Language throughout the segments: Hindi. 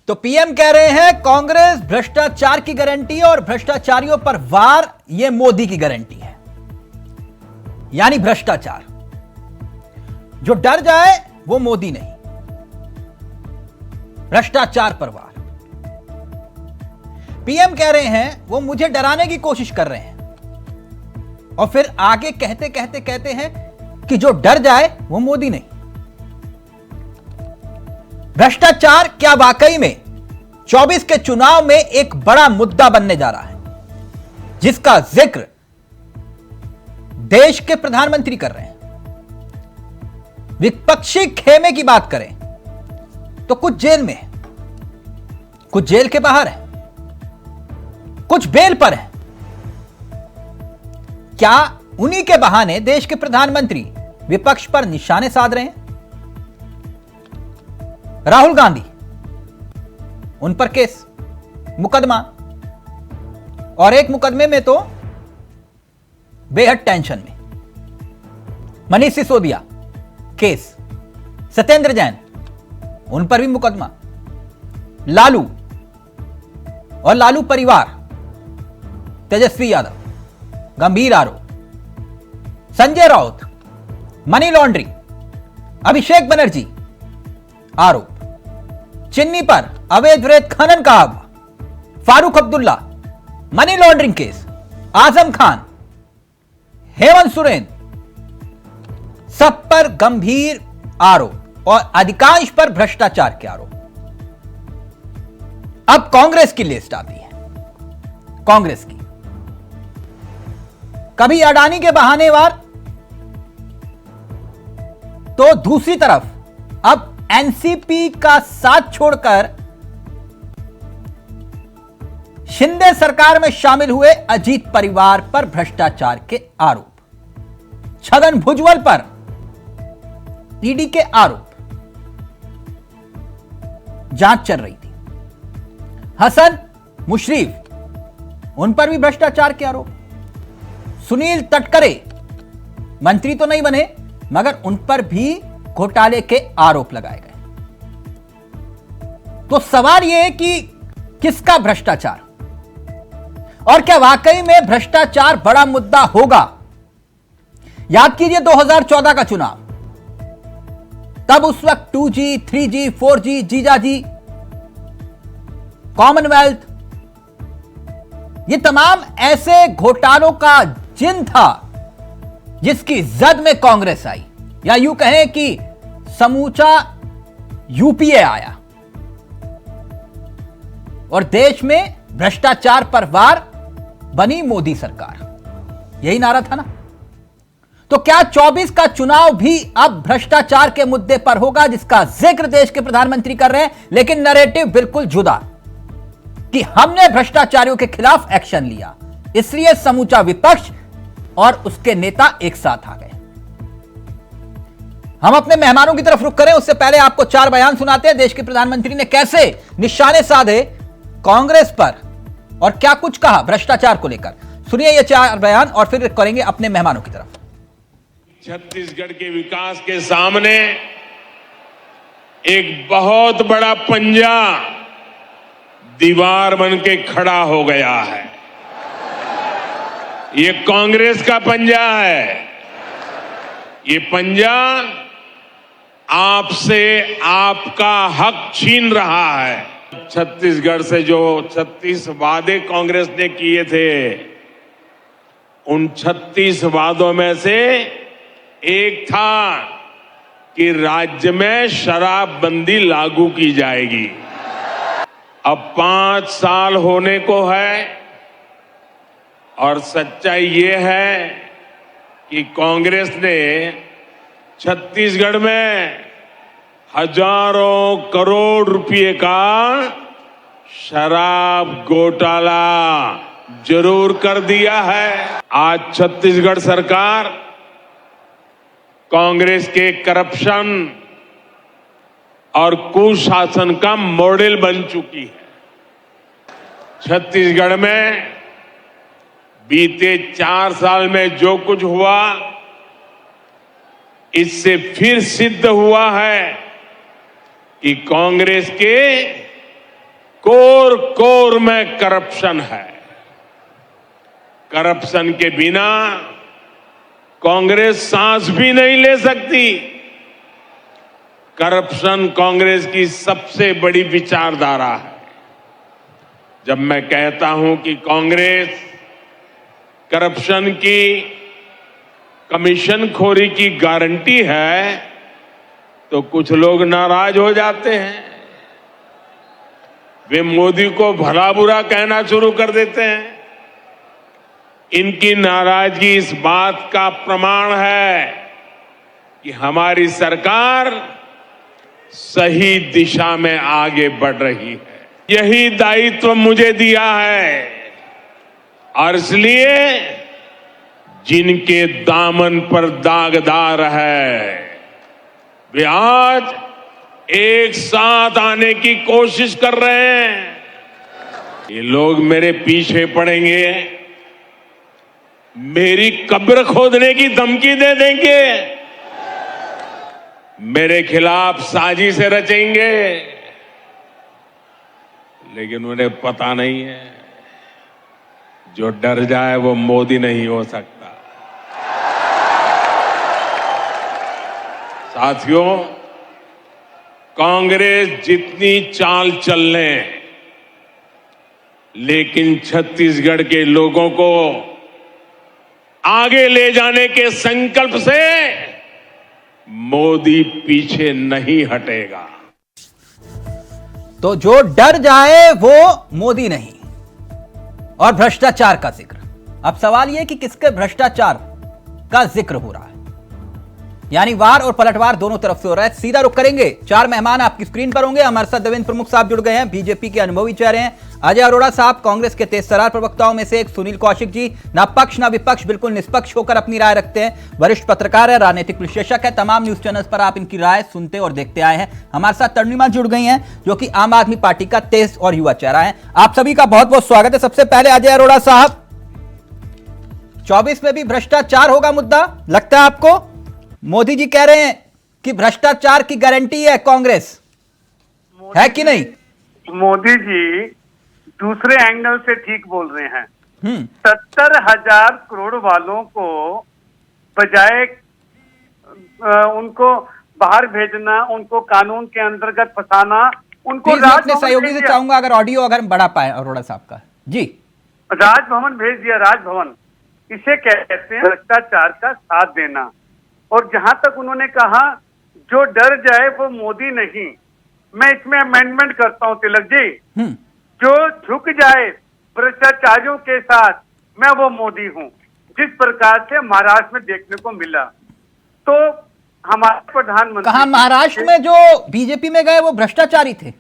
तो पीएम कह रहे हैं कांग्रेस भ्रष्टाचार की गारंटी और भ्रष्टाचारियों पर वार ये मोदी की गारंटी है। यानी भ्रष्टाचार जो डर जाए वो मोदी नहीं, भ्रष्टाचार पर वार। पीएम कह रहे हैं वो मुझे डराने की कोशिश कर रहे हैं और फिर आगे कहते हैं कि जो डर जाए वो मोदी नहीं। भ्रष्टाचार क्या वाकई में 24 के चुनाव में एक बड़ा मुद्दा बनने जा रहा है, जिसका जिक्र देश के प्रधानमंत्री कर रहे हैं। विपक्षी खेमे की बात करें तो कुछ जेल में है, कुछ जेल के बाहर है, कुछ बेल पर है। क्या उन्हीं के बहाने देश के प्रधानमंत्री विपक्ष पर निशाने साध रहे हैं? राहुल गांधी, उन पर केस, मुकदमा, और एक मुकदमे में तो बेहद टेंशन में। मनीष सिसोदिया केस, सत्येंद्र जैन, उन पर भी मुकदमा, लालू और लालू परिवार, तेजस्वी यादव, गंभीर आरोप, संजय राउत, मनी लॉन्ड्रिंग, अभिषेक बनर्जी आरोप, चिन्नी पर अवैध रेत खनन का आरोप, Farooq Abdullah, money laundering case, Azam Khan, Hemant Soren, सब पर गंभीर आरोप और अधिकांश पर भ्रष्टाचार के आरोप। अब कांग्रेस की लिस्ट आती है। कांग्रेस की कभी अडानी के बहाने वार, तो दूसरी तरफ अब एनसीपी का साथ छोड़कर शिंदे सरकार में शामिल हुए अजीत परिवार पर भ्रष्टाचार के आरोप, छगन भुजबल पर ईडी के आरोप, जांच चल रही थी। हसन मुशर्रफ, उन पर भी भ्रष्टाचार के आरोप। सुनील तटकरे मंत्री तो नहीं बने, मगर उन पर भी घोटाले के आरोप लगाए गए। तो सवाल यह है कि किसका भ्रष्टाचार, और क्या वाकई में भ्रष्टाचार बड़ा मुद्दा होगा? याद कीजिए 2014 का चुनाव, तब उस वक्त 2G, 3G, 4G, जीजाजी, कॉमनवेल्थ, ये तमाम ऐसे घोटालों का जिन था जिसकी जद में कांग्रेस आई, या यूं कहें कि समूचा यूपीए आया और देश में भ्रष्टाचार पर वार बनी मोदी सरकार। यही नारा था ना। तो क्या 24 का चुनाव भी अब भ्रष्टाचार के मुद्दे पर होगा, जिसका जिक्र देश के प्रधानमंत्री कर रहे हैं, लेकिन नैरेटिव बिल्कुल जुदा कि हमने भ्रष्टाचारियों के खिलाफ एक्शन लिया, इसलिए समूचा विपक्ष और उसके नेता एक साथ आ गए। हम अपने मेहमानों की तरफ रुख करें, उससे पहले आपको 4 बयान सुनाते हैं। देश के प्रधानमंत्री ने कैसे निशाने साधे कांग्रेस पर और क्या कुछ कहा भ्रष्टाचार को लेकर। सुनिए ये 4 बयान और फिर करेंगे अपने मेहमानों की तरफ। छत्तीसगढ़ के विकास के सामने एक बहुत बड़ा पंजा दीवार बन के खड़ा हो गया है। ये कांग्रेस का पंजा है। ये पंजा आपसे आपका हक छीन रहा है। छत्तीसगढ़ से जो 36 वादे कांग्रेस ने किए थे, उन 36 वादों में से एक था कि राज्य में शराबबंदी लागू की जाएगी। अब 5 साल होने को है और सच्चाई ये है कि कांग्रेस ने छत्तीसगढ़ में हजारों करोड़ रुपए का शराब घोटाला जरूर कर दिया है। आज छत्तीसगढ़ सरकार कांग्रेस के करप्शन और कुशासन का मॉडल बन चुकी है। छत्तीसगढ़ में बीते 4 साल में जो कुछ हुआ, इससे फिर सिद्ध हुआ है कि कांग्रेस के कोर कोर में करप्शन है। करप्शन के बिना कांग्रेस सांस भी नहीं ले सकती। करप्शन कांग्रेस की सबसे बड़ी विचारधारा है। जब मैं कहता हूं कि कांग्रेस करप्शन की, कमीशन खोरी की गारंटी है, तो कुछ लोग नाराज हो जाते हैं। वे मोदी को भला बुरा कहना शुरू कर देते हैं। इनकी नाराजगी इस बात का प्रमाण है कि हमारी सरकार सही दिशा में आगे बढ़ रही है। यही दायित्व मुझे दिया है और इसलिए जिनके दामन पर दागदार है वे आज एक साथ आने की कोशिश कर रहे हैं। ये लोग मेरे पीछे पड़ेंगे, मेरी कब्र खोदने की धमकी दे देंगे, मेरे खिलाफ साजिशें रचेंगे, लेकिन उन्हें पता नहीं है जो डर जाए वो मोदी नहीं हो सकता। साथियों, कांग्रेस जितनी चाल चल ले, लेकिन छत्तीसगढ़ के लोगों को आगे ले जाने के संकल्प से मोदी पीछे नहीं हटेगा। तो जो डर जाए वो मोदी नहीं। और भ्रष्टाचार का जिक्र, अब सवाल यह कि किसके भ्रष्टाचार का जिक्र हो रहा है, यानी वार और पलटवार दोनों तरफ से हो रहा है। सीधा रुख करेंगे, चार मेहमान आपकी स्क्रीन पर होंगे। हमारे साथ देवेंद्र प्रमुख साहब जुड़ गए हैं, बीजेपी के अनुभवी चेहरे हैं। अजय अरोड़ा साहब, कांग्रेस के तेजतर्रार प्रवक्ताओं में से एक। सुनील कौशिक जी, ना पक्ष ना विपक्ष, बिल्कुल निष्पक्ष होकर अपनी राय रखते हैं, वरिष्ठ पत्रकार है, राजनीतिक विश्लेषक है। तमाम न्यूज चैनल्स पर आप इनकी राय सुनते और देखते आए हैं। हमारे साथ तरुणिमा जुड़ गई हैं, जो कि आम आदमी पार्टी का तेज और युवा चेहरा है। आप सभी का बहुत बहुत स्वागत है। सबसे पहले अजय अरोड़ा साहब, 24 में भी भ्रष्टाचार होगा मुद्दा, लगता है आपको? मोदी जी कह रहे हैं कि भ्रष्टाचार की गारंटी है कांग्रेस, है कि नहीं? मोदी जी दूसरे एंगल से ठीक बोल रहे हैं। 70,000 करोड़ वालों को बजाय उनको बाहर भेजना, उनको कानून के अंतर्गत फंसाना, उनको अपने सहयोगी से चाहूंगा अगर ऑडियो अगर बढ़ा पाए अरोड़ा साहब का। जी, राजभवन भेज दिया, राजभवन। इसे कहते हैं भ्रष्टाचार का साथ देना। और जहां तक उन्होंने कहा जो डर जाए वो मोदी नहीं, मैं इसमें अमेंडमेंट करता हूं तिलक जी, जो झुक जाए भ्रष्टाचारियों के साथ मैं वो मोदी हूं। जिस प्रकार से महाराष्ट्र में देखने को मिला, तो हमारे प्रधानमंत्री, कहा महाराष्ट्र में जो बीजेपी में गए वो भ्रष्टाचारी थे?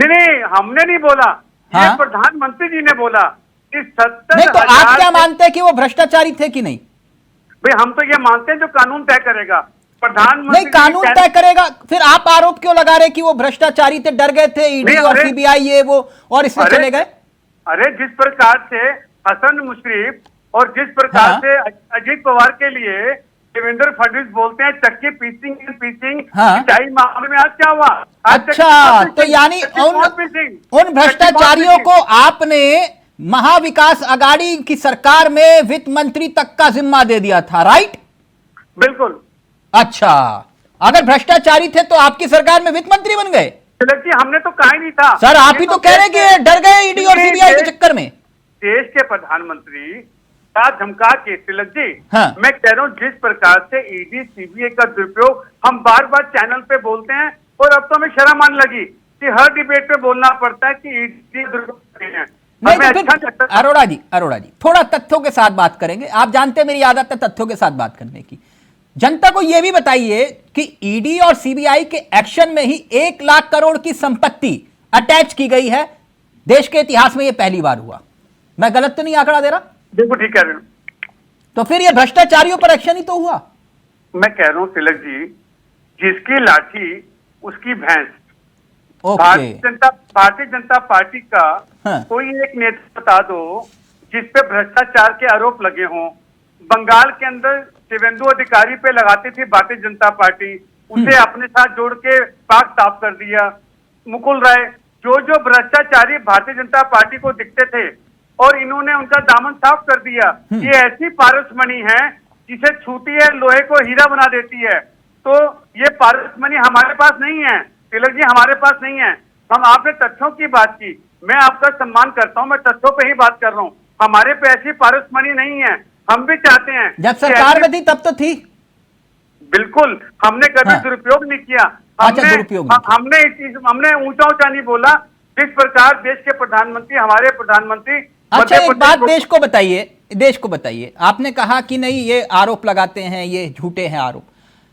नहीं, हमने नहीं बोला, हाँ? ये प्रधानमंत्री जी ने बोला कि 70,000। नहीं, तो आप क्या मानते हैं कि वो भ्रष्टाचारी थे कि नहीं? भाई हम तो ये मानते हैं जो कानून तय करेगा प्रधानमंत्री। नहीं, कानून तय करेगा, फिर आप आरोप क्यों लगा रहे कि वो भ्रष्टाचारी थे, डर गए थे, ईडी और सीबीआई ये वो, और इसमें चले गए? अरे जिस प्रकार से हसन मुशर्रफ और जिस प्रकार से अजीत पवार के लिए देवेंद्र फडणवीस बोलते हैं चक्की पीसिंग, मामले में आज क्या हुआ? अच्छा, तो यानी उन भ्रष्टाचारियों को आपने महाविकास अघाड़ी की सरकार में वित्त मंत्री तक का जिम्मा दे दिया था, राइट? बिल्कुल। अच्छा, अगर भ्रष्टाचारी थे तो आपकी सरकार में वित्त मंत्री बन गए? हमने तो कहा ही नहीं था सर, आप ही तो कह रहे कि डर गए ईडी और सीबीआई के चक्कर में। देश के प्रधानमंत्री का धमका के तिलक जी, हाँ। मैं कह रहा हूं जिस प्रकार से ईडी सीबीआई का दुरुपयोग हम बार बार चैनल पे बोलते हैं, और अब तो हमें शर्म आने लगी कि हर डिबेट पे बोलना पड़ता है कि ईडी दुरुपयोग है। अरोड़ा जी, थोड़ा तथ्यों के साथ बात करेंगे। आप जानते हैं मेरी आदत है तथ्यों के साथ बात करने की। जनता को यह भी बताइए कि ईडी और सीबीआई के एक्शन में ही 1 लाख करोड़ की संपत्ति अटैच की गई है। देश के इतिहास में यह पहली बार हुआ। मैं गलत तो नहीं आंकड़ा दे रहा? बिल्कुल ठीक कह रहे हो। तो फिर यह भ्रष्टाचारियों पर एक्शन ही तो हुआ। मैं कह रहा हूं तिलक जी, जिसकी लाठी उसकी भैंस। भारतीय जनता पार्टी का कोई एक नेता बता दो जिसपे भ्रष्टाचार के आरोप लगे हों। बंगाल के अंदर शिवेंदु अधिकारी पे लगाती थी भारतीय जनता पार्टी, उसे अपने साथ जोड़ के पाक साफ कर दिया। मुकुल राय जो जो भ्रष्टाचारी भारतीय जनता पार्टी को दिखते थे और इन्होंने उनका दामन साफ कर दिया। ये ऐसी पारसमणि है जिसे छूती है लोहे को हीरा बना देती है। तो ये पारसमणि हमारे पास नहीं है तिलक जी, हमारे पास नहीं है। हम आपने तथ्यों की बात की, मैं आपका सम्मान करता हूं, मैं तथ्यों पे ही बात कर रहा हूं। हमारे पे ऐसी पारसमणि नहीं है। हम भी चाहते हैं जब सरकार में थी तब तो थी। बिल्कुल, हमने कभी हाँ। दुरुपयोग नहीं किया। अच्छा, दुरुपयोग नहीं हमने ऊंचा ऊंचा नहीं बोला। जिस प्रकार देश के प्रधानमंत्री, हमारे प्रधानमंत्री अच्छा, एक बात देश को बताइए, आपने कहा कि नहीं ये आरोप लगाते हैं, ये झूठे हैं आरोप।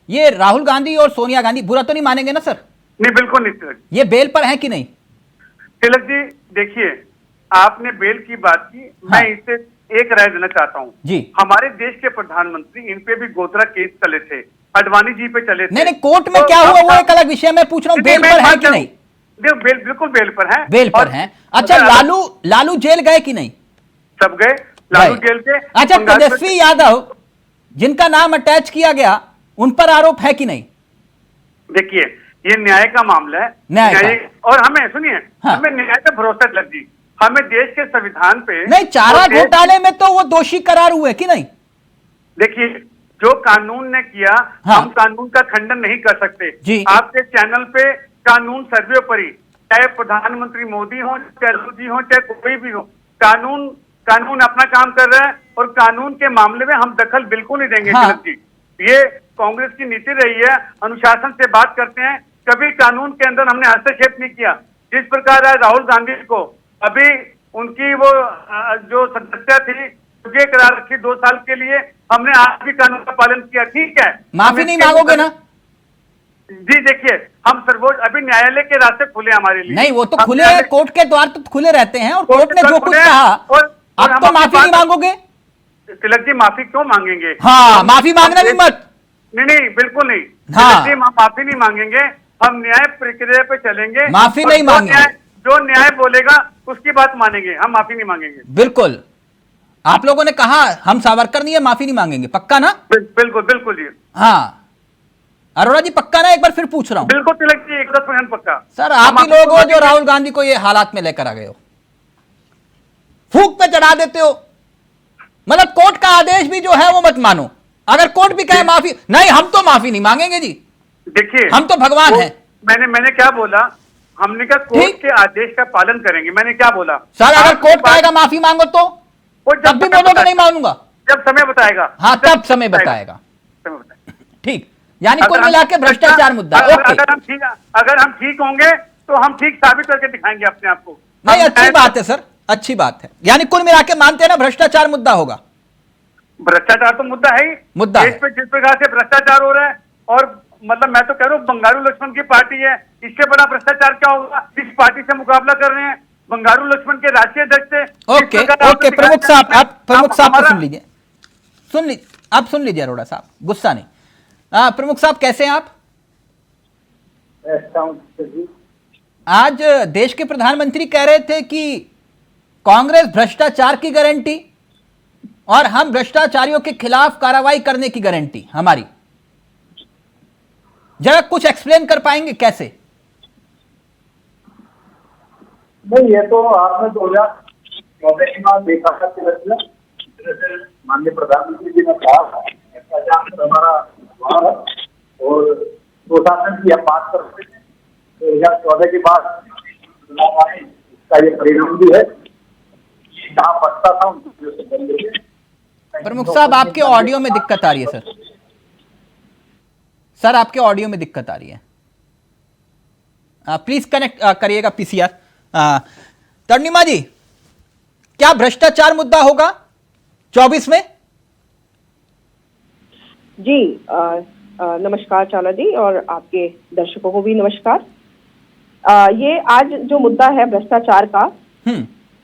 ये राहुल गांधी और सोनिया गांधी बुरा तो नहीं मानेंगे ना सर? नहीं, बिल्कुल नहीं तिलक। ये बेल पर है कि नहीं? तिलक जी देखिए, आपने बेल की बात की, हाँ। मैं इससे एक राय देना चाहता हूँ जी। हमारे देश के प्रधानमंत्री, इन पे भी गोधरा केस चले थे, अडवाणी जी पे चले थे। नहीं, कोर्ट में क्या हुआ वो एक अलग विषय, मैं पूछ रहा हूँ बेल पर है कि नहीं? बेल बिल्कुल बेल पर है। बेल पर है। अच्छा, लालू जेल गए कि नहीं? सब गए, लालू जेल के। अच्छा, तेजस्वी यादव जिनका नाम अटैच किया गया, उन पर आरोप है कि नहीं? देखिए, ये न्याय का मामला है। न्याय और हमें सुनिए, हाँ। हमें न्याय पे भरोसा लग जी। हमें देश के संविधान पे नहीं, चारा घोटाले में तो वो दोषी करार हुए कि नहीं? देखिए, जो कानून ने किया, हाँ। हम कानून का खंडन नहीं कर सकते जी। आपके चैनल पे कानून सर्वोपरि, चाहे प्रधानमंत्री मोदी हो, चाहे लालू जी हो, चाहे कोई भी हो, कानून अपना काम कर रहा है और कानून के मामले में हम दखल बिल्कुल नहीं देंगे। हाँ। तिलक जी, ये कांग्रेस की नीति रही है, अनुशासन से बात करते हैं, कभी कानून के अंदर हमने हस्तक्षेप नहीं किया। जिस प्रकार आज राहुल गांधी को अभी उनकी वो जो सदस्या थी ये करार रखी 2 साल के लिए, हमने आज भी कानून का पालन किया। ठीक है, माफी नहीं मांगोगे ना? जी देखिए, हम सर्वोच्च, अभी न्यायालय के रास्ते खुले हमारे लिए। नहीं, वो तो खुले हैं, कोर्ट के द्वार तो खुले रहते हैं और कोर्ट ने जो कुछ कहा, अब तो माफी नहीं मांगोगे? तिलक जी, माफी क्यों मांगेंगे? हाँ, माफी मांगना भी मत। नहीं, बिल्कुल नहीं। हाँ। तिलक जी, हम माफी नहीं मांगेंगे, हम न्याय प्रक्रिया पे चलेंगे। माफी नहीं मांगेंगे। जो न्याय बोलेगा उसकी बात मानेंगे, हम माफी नहीं मांगेंगे। बिल्कुल, आप लोगों ने कहा हम सावरकर नहीं है, माफी नहीं मांगेंगे, पक्का ना? बिल्कुल बिल्कुल जी। हाँ, अरोड़ा जी पक्का ना? एक बार फिर पूछ रहा हूं। बिल्कुल तिलक जी, 100% पक्का। सर, आप ही लोग हो जो राहुल गांधी को ये हालात में लेकर आ गए हो, फूक पे चढ़ा देते हो। मतलब कोर्ट का आदेश भी जो है वो मत मानो। अगर कोर्ट भी कहे माफी नहीं, हम तो माफी नहीं मांगेंगे जी, देखिए हम तो भगवान हैं। मैंने क्या बोला? हमने कहा कोर्ट के आदेश का पालन करेंगे। मैंने क्या बोला? सर, अगर कोर्ट कहेगा माफी मांगो तो तब भी बोलोगे नहीं मानूंगा? जब समय बताएगा। हाँ, तब समय बताएगा। ठीक, यानी कुल मिला के भ्रष्टाचार मुद्दा। ओके, अगर हम ठीक होंगे तो हम ठीक साबित करके दिखाएंगे अपने आप को। नहीं, अच्छी बात है सर, अच्छी बात है। यानी कुल मिला के मानते हैं ना भ्रष्टाचार मुद्दा होगा? भ्रष्टाचार तो मुद्दा है ही। मुद्दा देश पे जिस प्रकार से भ्रष्टाचार हो रहा है, और मतलब मैं तो कह रहा हूँ बंगारू लक्ष्मण की पार्टी है, इससे बड़ा भ्रष्टाचार क्या होगा? इस पार्टी से मुकाबला कर रहे हैं बंगारू लक्ष्मण के राष्ट्रीय अध्यक्ष से। ओके ओके, प्रमुख साहब, आप प्रमुख साहब को सुन लीजिए, आप सुन लीजिए अरोड़ा साहब, गुस्सा नहीं। प्रमुख साहब कैसे हैं आप? आज देश के प्रधानमंत्री कह रहे थे कि कांग्रेस भ्रष्टाचार की गारंटी और हम भ्रष्टाचारियों के खिलाफ कार्रवाई करने की गारंटी हमारी। जरा कुछ एक्सप्लेन कर पाएंगे कैसे? नहीं, ये तो आपने 2014 के बाद देखा था कि माननीय प्रधानमंत्री जी ने कहा भ्रष्टाचार हमारा और सुशासन की हम बात करते थे। 2014 के बाद चुनाव आए, इसका ये परिणाम भी है। जहाँ बचता था प्रमुख साहब, आपके ऑडियो में दिक्कत आ रही है सर, आपके ऑडियो में दिक्कत आ रही है। प्लीज कनेक्ट करिएगा पीसीआर। तर्णिमा जी, क्या भ्रष्टाचार मुद्दा होगा 24 में? जी नमस्कार चाला जी, और आपके दर्शकों को भी नमस्कार। ये आज जो मुद्दा है भ्रष्टाचार का,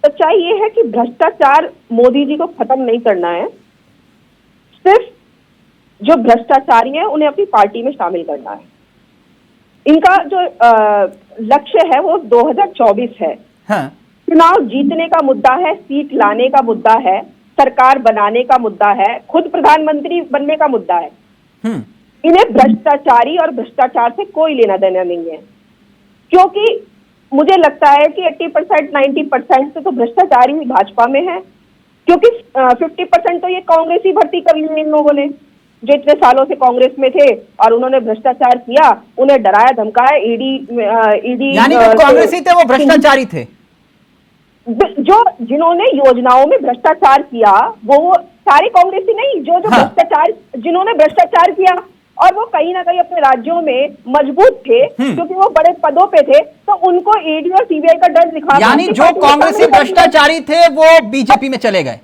सच्चाई ये है कि भ्रष्टाचार मोदी जी को खत्म नहीं करना है, सिर्फ जो भ्रष्टाचारी हैं उन्हें अपनी पार्टी में शामिल करना है। इनका जो लक्ष्य है वो 2024 है। हाँ। चुनाव जीतने का मुद्दा है, सीट लाने का मुद्दा है, सरकार बनाने का मुद्दा है, खुद प्रधानमंत्री बनने का मुद्दा है। इन्हें भ्रष्टाचारी और भ्रष्टाचार से कोई लेना देना नहीं है, क्योंकि मुझे लगता है कि 80% 90% से तो भ्रष्टाचार ही भाजपा में है, क्योंकि 50% तो ये कांग्रेस ही भर्ती कर लिए इन लोगों ने, जो इतने सालों से कांग्रेस में थे और उन्होंने भ्रष्टाचार किया, उन्हें डराया धमकाया। ईडी यानी जो कांग्रेसी थे वो भ्रष्टाचारी थे। जो जिन्होंने योजनाओं में भ्रष्टाचार किया वो सारे कांग्रेसी नहीं, जो हाँ। जिन्होंने भ्रष्टाचार किया और वो कहीं ना कहीं अपने राज्यों में मजबूत थे, क्योंकि वो बड़े पदों पे थे, तो उनको ईडी और सीबीआई का डर दिखा। यानी जो कांग्रेसी भ्रष्टाचारी थे वो बीजेपी में चले गए।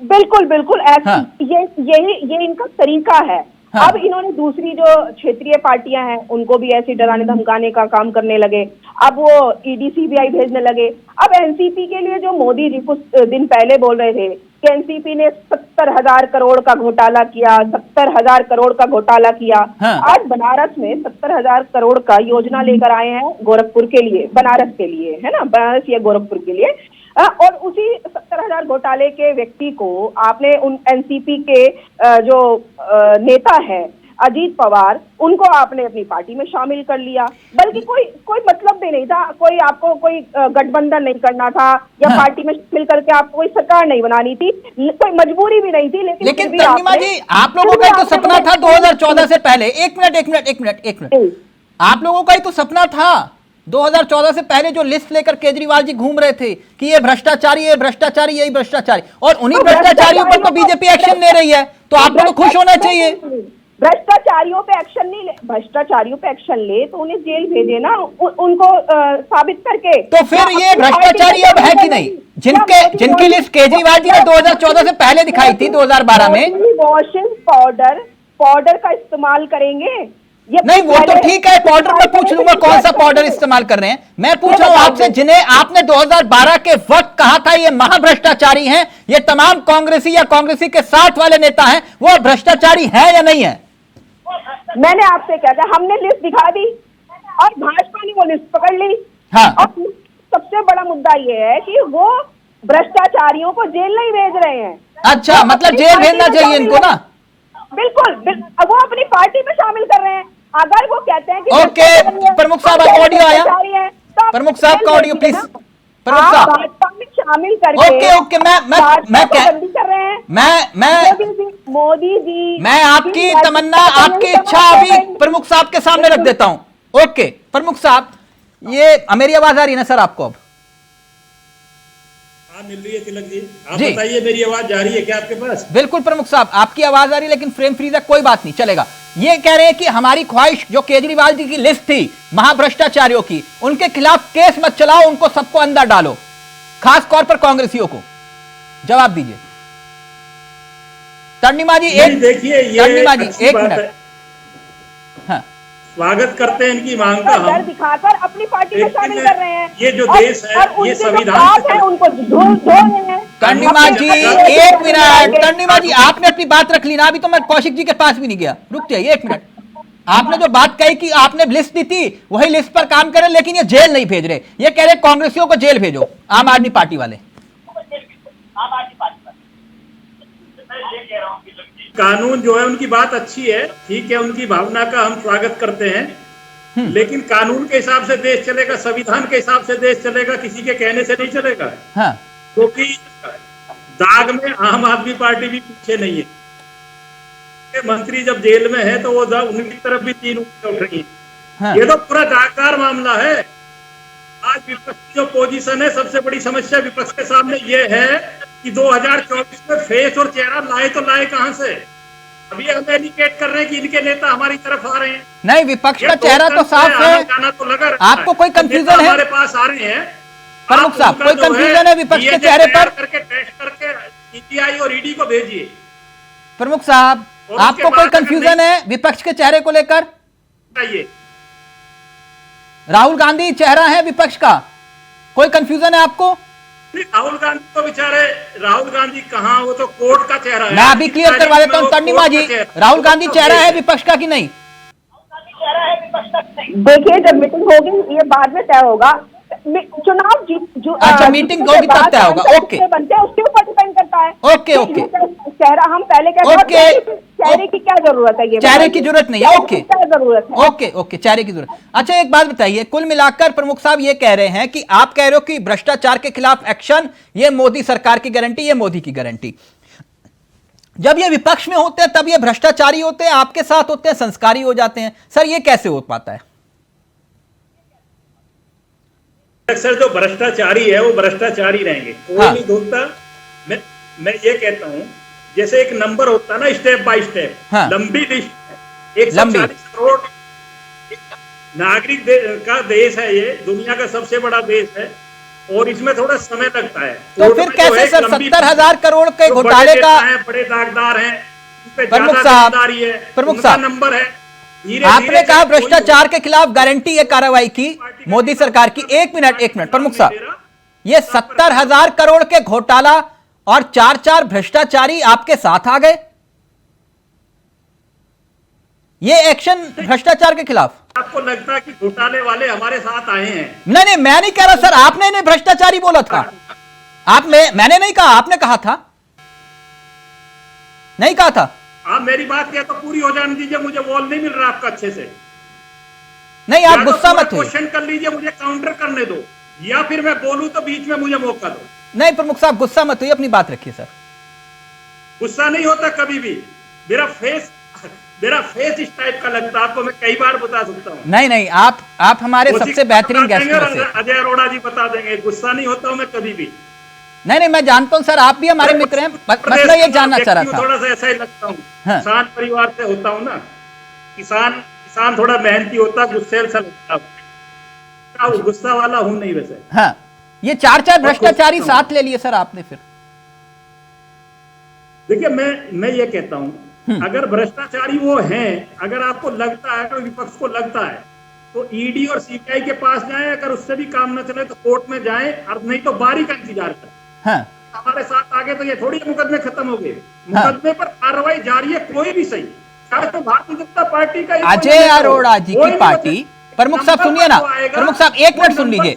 बिल्कुल बिल्कुल ऐसा। हाँ। ये इनका तरीका है। हाँ। अब इन्होंने दूसरी जो क्षेत्रीय पार्टियां हैं उनको भी ऐसे डराने धमकाने का काम करने लगे। अब वो ईडी सीबीआई भेजने लगे। अब एनसीपी के लिए जो मोदी जी कुछ दिन पहले बोल रहे थे कि एनसीपी ने 70,000 करोड़ का घोटाला किया, 70,000 करोड़ का घोटाला किया। हाँ। आज बनारस में 70,000 करोड़ का योजना लेकर आए हैं गोरखपुर के लिए, बनारस के लिए, है ना, बनारस या गोरखपुर के लिए। और उसी 70,000 घोटाले के व्यक्ति को आपने उन एनसीपी के जो नेता है अजीत पवार, उनको आपने अपनी पार्टी में शामिल कर लिया। बल्कि कोई मतलब भी नहीं था, आपको कोई गठबंधन नहीं करना था या हाँ। पार्टी में शामिल करके आपको कोई सरकार नहीं बनानी थी, कोई मजबूरी भी नहीं थी। लेकिन तर्निमा जी, आप लोगों का ही तो सपना था 2014 से पहले। एक मिनट, आप लोगों का ही तो सपना था 2014 से पहले, जो लिस्ट लेकर केजरीवाल जी घूम रहे थे कि ये भ्रष्टाचारी, ये भ्रष्टाचारी, यही भ्रष्टाचारी, और उन्हीं भ्रष्टाचारियों पर तो बीजेपी एक्शन ले रही है, तो आपको तो खुश होना चाहिए। भ्रष्टाचारियों पे एक्शन नहीं ले, भ्रष्टाचारियों पे एक्शन ले तो उन्हें जेल भेजे ना, उनको साबित करके। तो फिर ये भ्रष्टाचारी अब है कि नहीं? जिनकी लिस्ट केजरीवाल जी ने 2014 से पहले दिखाई थी 2012 में। वॉशिंग पाउडर का इस्तेमाल करेंगे। नहीं, वो तो ठीक है, पाउडर मैं पूछ लूंगा कौन सा पाउडर इस्तेमाल कर रहे हैं। मैं पूछ रहा हूं आपसे, जिन्हें आपने 2012 के वक्त कहा था ये महाभ्रष्टाचारी हैं, ये तमाम कांग्रेसी या कांग्रेसी के साथ वाले नेता हैं, वो भ्रष्टाचारी है या नहीं है? मैंने आपसे क्या कहा, हमने लिस्ट दिखा दी और भाजपा ने वो लिस्ट पकड़ ली। हाँ। और सबसे बड़ा मुद्दा ये है कि वो भ्रष्टाचारियों को जेल नहीं भेज रहे हैं। अच्छा, मतलब जेल भेजना चाहिए इनको ना? बिल्कुल, वो अपनी पार्टी में शामिल कर रहे हैं। अगर वो कहते हैं कि ओके, प्रमुख साहब का ऑडियो आया, प्रमुख साहब का ऑडियो प्लीज। प्रमुख साहब भाजपा में शामिल करके ओके, मैं कर रहे हैं। मोदी जी, मैं आपकी तमन्ना, आपकी इच्छा अभी प्रमुख साहब के सामने रख देता हूं। ओके प्रमुख साहब, ये मेरी आवाज आ रही है ना सर आपको? अब मिल रही है तिलक जी, आप बताइए मेरी आवाज जा रही है क्या आपके पास? बिल्कुल प्रमुख साहब, आपकी आवाज आ रही है, लेकिन फ्रेम फ्रीज है, कोई बात नहीं, चलेगा। ये कह रहे हैं कि हमारी ख्वाहिश, जो केजरीवाल जी की लिस्ट थी महाभ्रष्टाचारियों की, उनके खिलाफ केस मत चलाओ, उनको सबको अंदर डालो, खास तौर पर कांग्रेसियों को। जवाब दीजिए तर्निमा जी। देखिए, तर्निमा जी एक मिनट। हाँ, स्वागत करते हैं इनकी मांग का, डर दिखाकर अपनी पार्टी में शामिल कर रहे हैं। ये जो देश है, ये संविधान है, उनको धो रहे हैं। तर्निमा जी एक मिनट, तर्निमा जी आपने अपनी बात रख ली ना, अभी तो मैं कौशिक जी के पास भी नहीं गया, रुक जाइए एक मिनट। आपने जो बात कही कि आपने लिस्ट दी थी, वही लिस्ट पर काम करें, लेकिन ये जेल नहीं भेज रहे, ये कह रहे कांग्रेसियों को जेल भेजो, आम आदमी पार्टी वाले। कानून जो है उनकी बात अच्छी है, ठीक है, उनकी भावना का हम स्वागत करते हैं, लेकिन कानून के हिसाब से देश चलेगा, संविधान के हिसाब से देश चलेगा, किसी के कहने से नहीं चलेगा। हाँ। क्योंकि दाग में आम आदमी पार्टी भी पीछे नहीं है। मंत्री जब जेल में है तो वो उनकी तरफ भी 3 उंगलियां उठ रही है। हाँ। ये तो पूरा दागदार मामला है। आज विपक्ष की जो पोजीशन है, सबसे बड़ी समस्या विपक्ष के सामने ये है कि 2024 में फेस और चेहरा लाए तो लाए कहां से? अभी हम इंडिकेट कर रहे हैं कि इनके नेता हमारी तरफ आ रहे हैं। नहीं, विपक्ष का चेहरा तो साफ है, तो लगा आपको कोई कंफ्यूजन है? हमारे पास आ रहे हैं प्रमुख साहब, कोई कंफ्यूजन है विपक्ष के चेहरे पर? करके टेस्ट करके सीबीआई और ईडी को भेजिए। प्रमुख साहब, आपको कोई कंफ्यूजन है विपक्ष के चेहरे को लेकर? राहुल गांधी चेहरा है विपक्ष का, कोई कंफ्यूजन है आपको? राहुल गांधी तो बेचारे, राहुल गांधी कहां, वो तो कोर्ट का चेहरा है। मैं अभी क्लियर करवा देता हूं तर्निमा जी, राहुल गांधी चेहरा है विपक्ष का कि नहीं? देखिए, जब मीटिंग होगी ये बाद में तय होगा। चुनाव अच्छा, मीटिंग होगी तब तय होगा। ओके, बनते हैं उसके ऊपर डिपेंड करता है। ओके ओके, चेहरा हम पहले कहते चेहरे की क्या जरूरत है? ये चेहरे की जरूरत नहीं है। ओके, क्या जरूरत है? ओके ओके, चेहरे की जरूरत। अच्छा, एक बात बताइए, कुल मिलाकर प्रमुख साहब ये कह रहे हैं कि आप कह रहे हो कि भ्रष्टाचार के खिलाफ एक्शन, ये मोदी सरकार की गारंटी, ये मोदी की गारंटी। जब ये विपक्ष में होते हैं तब ये भ्रष्टाचारी होते हैं, आपके साथ होते हैं संस्कारी हो जाते हैं। सर ये कैसे हो पाता है? सर जो भ्रष्टाचारी है वो भ्रष्टाचारी रहेंगे, कोई नहीं ढूंढता। मैं ये कहता हूँ, जैसे एक नंबर होता है ना, स्टेप बाय स्टेप, लंबी लिस्ट, 140 करोड़ नागरिक का देश है ये, दुनिया का सबसे बड़ा देश है, और इसमें थोड़ा समय लगता है। तो फिर कैसे सर 70,000 करोड़ के घोटाले का बड़े दागदार हैं, प्रमुख साहब नंबर है। आपने कहा भ्रष्टाचार के खिलाफ गारंटी है कार्रवाई की मोदी सरकार की। एक मिनट प्रमुख साहब, ये 70,000 करोड़ के घोटाला और 4 भ्रष्टाचारी आपके साथ आ गए, ये एक्शन भ्रष्टाचार के खिलाफ? आपको लगता है कि घोटाले वाले हमारे साथ आए हैं? नहीं, मैं नहीं कह रहा सर, आपने इन्हें भ्रष्टाचारी बोला था। मैंने नहीं कहा, आपने कहा था, नहीं कहा था? आप मेरी बात क्या तो पूरी हो जाने दीजिए, मुझे बोल नहीं मिल रहा आपका अच्छे से। नहीं, आप गुस्सा मत होइए। क्वेश्चन कर लीजिए, मुझे काउंटर करने दो, या फिर मैं बोलूं तो बीच में मुझे मौका दो। नहीं प्रमुख साहब, गुस्सा मत होइए, अपनी बात रखिए सर। गुस्सा नहीं होता कभी भी, मेरा फेस इस टाइप का लगता है आपको, मैं कई बार बता सकता हूँ। नहीं, आप हमारे सबसे बेहतरीन गेस्ट में से। अजय अरोड़ा जी बता देंगे, गुस्सा नहीं होता हूँ मैं कभी भी। नहीं, मैं जानता हूँ सर, आप भी हमारे मित्र हैं। मतलब ये जानना चाह रहा था, थोड़ा सा ऐसा ही लगता हूँ, किसान परिवार से होता हूँ ना, किसान थोड़ा मेहनती होता, गुस्सेल सा लगता, गुस्सा वाला हूँ नहीं वैसे। हाँ, ये 4 भ्रष्टाचारी साथ ले लिए सर आपने फिर। देखिए मैं ये कहता हूँ, अगर भ्रष्टाचारी वो हैं, अगर आपको लगता है, अगर विपक्ष को लगता है, तो ईडी और सीबीआई के पास जाएं, अगर उससे भी काम न चले तो कोर्ट में जाएं, और नहीं तो बारी का इंतजार करें। हमारे साथ आगे तो ये थोड़ी मुकदमे खत्म हो गए, मुकदमे पर कार्रवाई जारी है, कोई भी सही, चाहे तो भारतीय जनता पार्टी का अजय अरोड़ा जी की पार्टी। प्रमुख साहब सुनिए ना, प्रमुख साहब एक मिनट सुन लीजिए,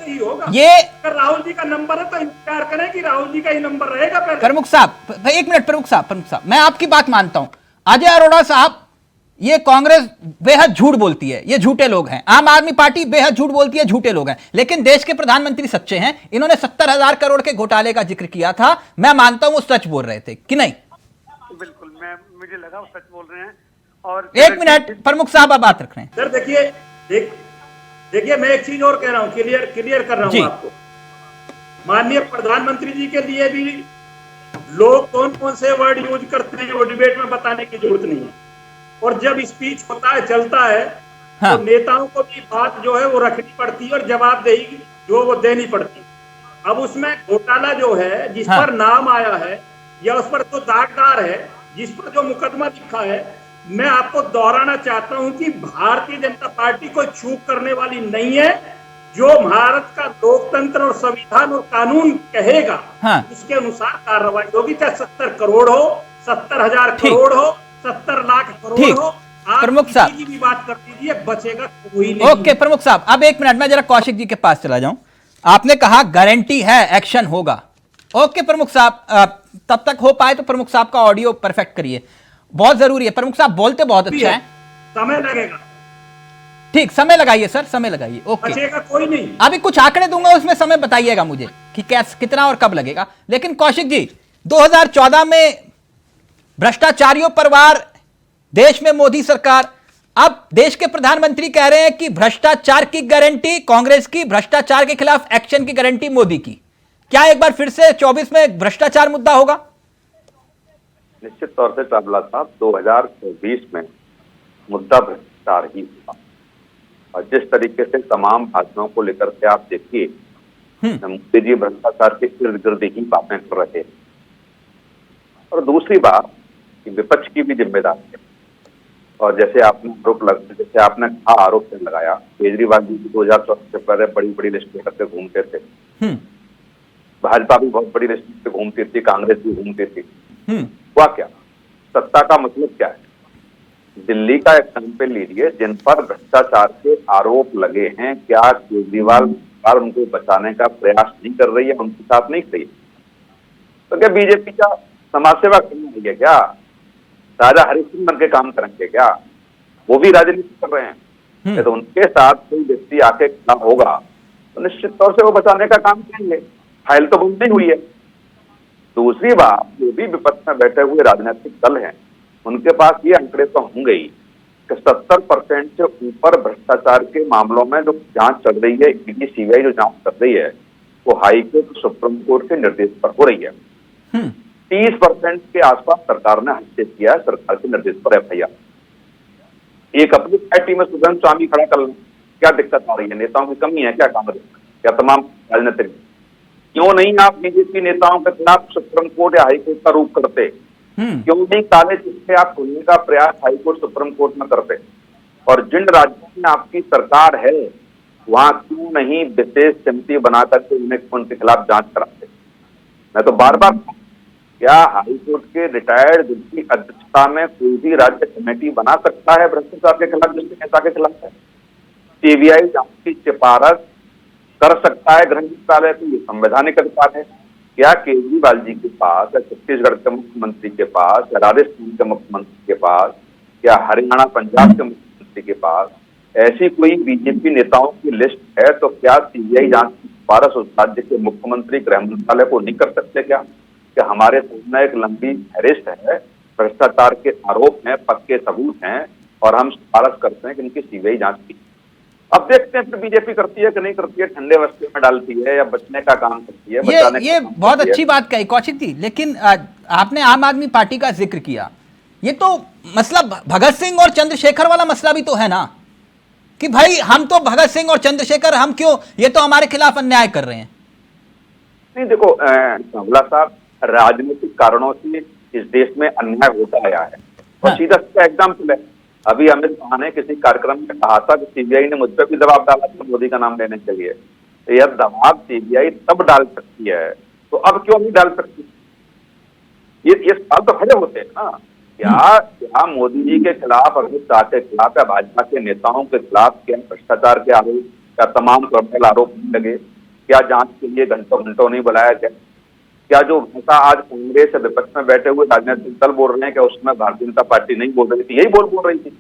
ये राहुल जी का नंबर है तो इंतजार करें कि राहुल जी का ही नंबर रहेगा पहले। प्रमुख साहब एक मिनट, प्रमुख साहब मैं आपकी बात मानता हूं। अजय अरोड़ा साहब, ये कांग्रेस बेहद झूठ बोलती है, ये झूठे लोग हैं। आम आदमी पार्टी बेहद झूठ बोलती है, झूठे लोग हैं। लेकिन देश के प्रधानमंत्री सच्चे हैं, इन्होंने 70,000 करोड़ के घोटाले का जिक्र किया था, मैं मानता हूं वो सच बोल रहे थे कि नहीं? बिल्कुल, मुझे लगा वो सच बोल रहे हैं। और एक मिनट प्रमुख साहब, आप बात रख रहे हैं सर। देखिए मैं एक चीज और कह रहा हूं, क्लियर कर रहा हूं आपको। माननीय प्रधानमंत्री जी के लिए भी लोग कौन कौन से वर्ड यूज करते हैं वो डिबेट में बताने की जरूरत नहीं है, और जब स्पीच होता है, चलता है, तो नेताओं को भी बात जो है वो रखनी पड़ती है और जवाबदेही जो वो देनी पड़ती है। अब उसमें घोटाला जो है, जिस पर नाम आया है या उस पर जो दागदार है, जिस पर जो मुकदमा लिखा है, मैं आपको दोहराना चाहता हूं कि भारतीय जनता पार्टी कोई चूक करने वाली नहीं है। जो भारत का लोकतंत्र और संविधान और कानून कहेगा, उसके अनुसार कार्रवाई होगी, चाहे 70 करोड़ हो, 70,000 करोड़ हो, 70 लाख करोड़ हो। प्रमुख साहब की भी बात कर दीजिए, बचेगा कोई नहीं। ओके प्रमुख साहब, अब एक मिनट, मैं जरा कौशिक जी के पास चला जाऊं। आपने कहा गारंटी है, एक्शन होगा। ओके प्रमुख साहब, तब तक हो पाए तो प्रमुख साहब का ऑडियो परफेक्ट करिए, बहुत जरूरी है। प्रमुख साहब बोलते बहुत अच्छा है, समय लगेगा। ठीक, समय लगाइए सर, समय लगाइए। ओके, बचेगा कोई नहीं। अभी कुछ आंकड़े दूंगा, उसमें समय बताइएगा मुझे कि कितना और कब लगेगा। लेकिन कौशिक जी, 2014 में भ्रष्टाचारियों पर वार, देश में मोदी सरकार, अब देश के प्रधानमंत्री कह रहे हैं कि भ्रष्टाचार की गारंटी कांग्रेस की, भ्रष्टाचार के खिलाफ एक्शन की गारंटी मोदी की। क्या एक बार फिर से 24 में भ्रष्टाचार मुद्दा होगा? निश्चित तौर से चावला साहब, 2020 में मुद्दा भ्रष्टाचार ही हुआ, और जिस तरीके से तमाम भाषणों को लेकर के आप देखिए, मोदी जी भ्रष्टाचार के इर्द गिर्द ही बातें कर रहे हैं। और दूसरी बात कि विपक्ष की भी जिम्मेदारी है, और जैसे आपने आरोप लगाया, केजरीवाल जी 2014 से पहले बड़ी बड़ी लिस्ट लेकर के घूमते थे, भाजपा भी बहुत बड़ी लिस्ट से घूमती थी, कांग्रेस भी घूमती थी। हुआ क्या? सत्ता का मतलब क्या है? दिल्ली का एग्जाम्पल लीजिए, जिन पर भ्रष्टाचार के आरोप लगे हैं, क्या केजरीवाल सरकार उनको बचाने का प्रयास नहीं कर रही है, उनके साथ नहीं खड़ी? तो क्या बीजेपी का समाज सेवा करनी है क्या? राजा हरिश्चंद्र बन के काम करेंगे क्या? वो भी राजनीति कर रहे हैं। यदि उनके साथ कोई व्यक्ति आके खड़ा होगा तो निश्चित तौर से वो बचाने का काम करेंगे। फाइल तो बंद नहीं हुई है। दूसरी बात, जो भी विपक्ष में बैठे हुए राजनीतिक दल हैं, उनके पास ये आंकड़े तो होंगे ही कि 70% से ऊपर भ्रष्टाचार के मामलों में जो जांच चल रही है, ईडी सीबीआई जो जांच कर रही है, वो हाई कोर्ट सुप्रीम कोर्ट के निर्देश पर हो रही है। 30% के आसपास सरकार ने हस्तक्षेप किया है, सरकार के निर्देश पर एफआईआर। एक अपनी पार्टी में सुगंध स्वामी खड़ा कर लें, क्या दिक्कत आ रही है? नेताओं की कमी है क्या कांग्रेस में? क्या तमाम राजनीतिक? क्यों नहीं आप बीजेपी नेताओं के खिलाफ सुप्रीम कोर्ट या हाईकोर्ट का रुख करते? क्यों नहीं काले चिट्ठे आप खोलने का प्रयास हाईकोर्ट सुप्रीम कोर्ट में करते? और जिन राज्यों में आपकी सरकार है वहां क्यों नहीं विशेष समिति बना करके उनके खिलाफ जांच कराते? मैं तो बार बार, क्या हाईकोर्ट के रिटायर्ड जज की अध्यक्षता में कोई भी राज्य कमेटी बना सकता है भ्रष्टाचार के खिलाफ जिसके नेता के खिलाफ है? सीबीआई जांच की सिफारिश कर सकता है गृह मंत्रालय, तो ये संवैधानिक अधिकार है। क्या केजरीवाल जी के पास या छत्तीसगढ़ के मुख्यमंत्री के पास या राजस्थान के मुख्यमंत्री के पास या हरियाणा पंजाब के मुख्यमंत्री के पास ऐसी कोई बीजेपी नेताओं की लिस्ट है? तो क्या सीबीआई जांच की सिफारिश उस राज्य के मुख्यमंत्री गृह मंत्रालय को नहीं कर सकते क्या? कि हमारे सामने एक लंबी फहरिस्त है, भ्रष्टाचार के आरोप हैं, पक्के सबूत हैं, और हम सिफारिश करते हैं कि इनकी सीबीआई जांच की। अब देखते हैं फिर बीजेपी करती है कि नहीं करती है, ठंडे वस्ते में डालती है या बचने का काम करती है। ये बहुत अच्छी बात कही कौशिक जी, लेकिन आपने आम आदमी पार्टी का जिक्र किया। ये तो मसला भगत सिंह और चंद्रशेखर वाला मसला भी तो है ना, कि भाई हम तो भगत सिंह और चंद्रशेखर, हम क्यों, ये तो हमारे खिलाफ अन्याय कर रहे हैं। नहीं देखो सांवला साहब, राजनीतिक कारणों से इस देश में अन्याय होता आया है। और सीधा सीधा एग्जाम्पल है, अभी अमित शाह ने किसी कार्यक्रम में कहा था कि सीबीआई ने मुझ पर भी दबाव डाला था मोदी का नाम लेने के लिए। तो यह दबाव सीबीआई तब डाल सकती है, तो अब क्यों नहीं डाल सकती? ये सवाल तो खड़े होते हैं ना। क्या मोदी जी के खिलाफ, अमित शाह के खिलाफ या भाजपा के नेताओं के खिलाफ क्या भ्रष्टाचार के आरोप या तमाम क्रिमिनल आरोप नहीं लगे? क्या जांच के लिए घंटों घंटों नहीं बुलाया गया? क्या जो भाषा आज कांग्रेस से विपक्ष में बैठे हुए राजनीतिक दल बोल रहे हैं, क्या उसमें भारतीय जनता पार्टी नहीं बोल रही थी? यही बोल रही थी।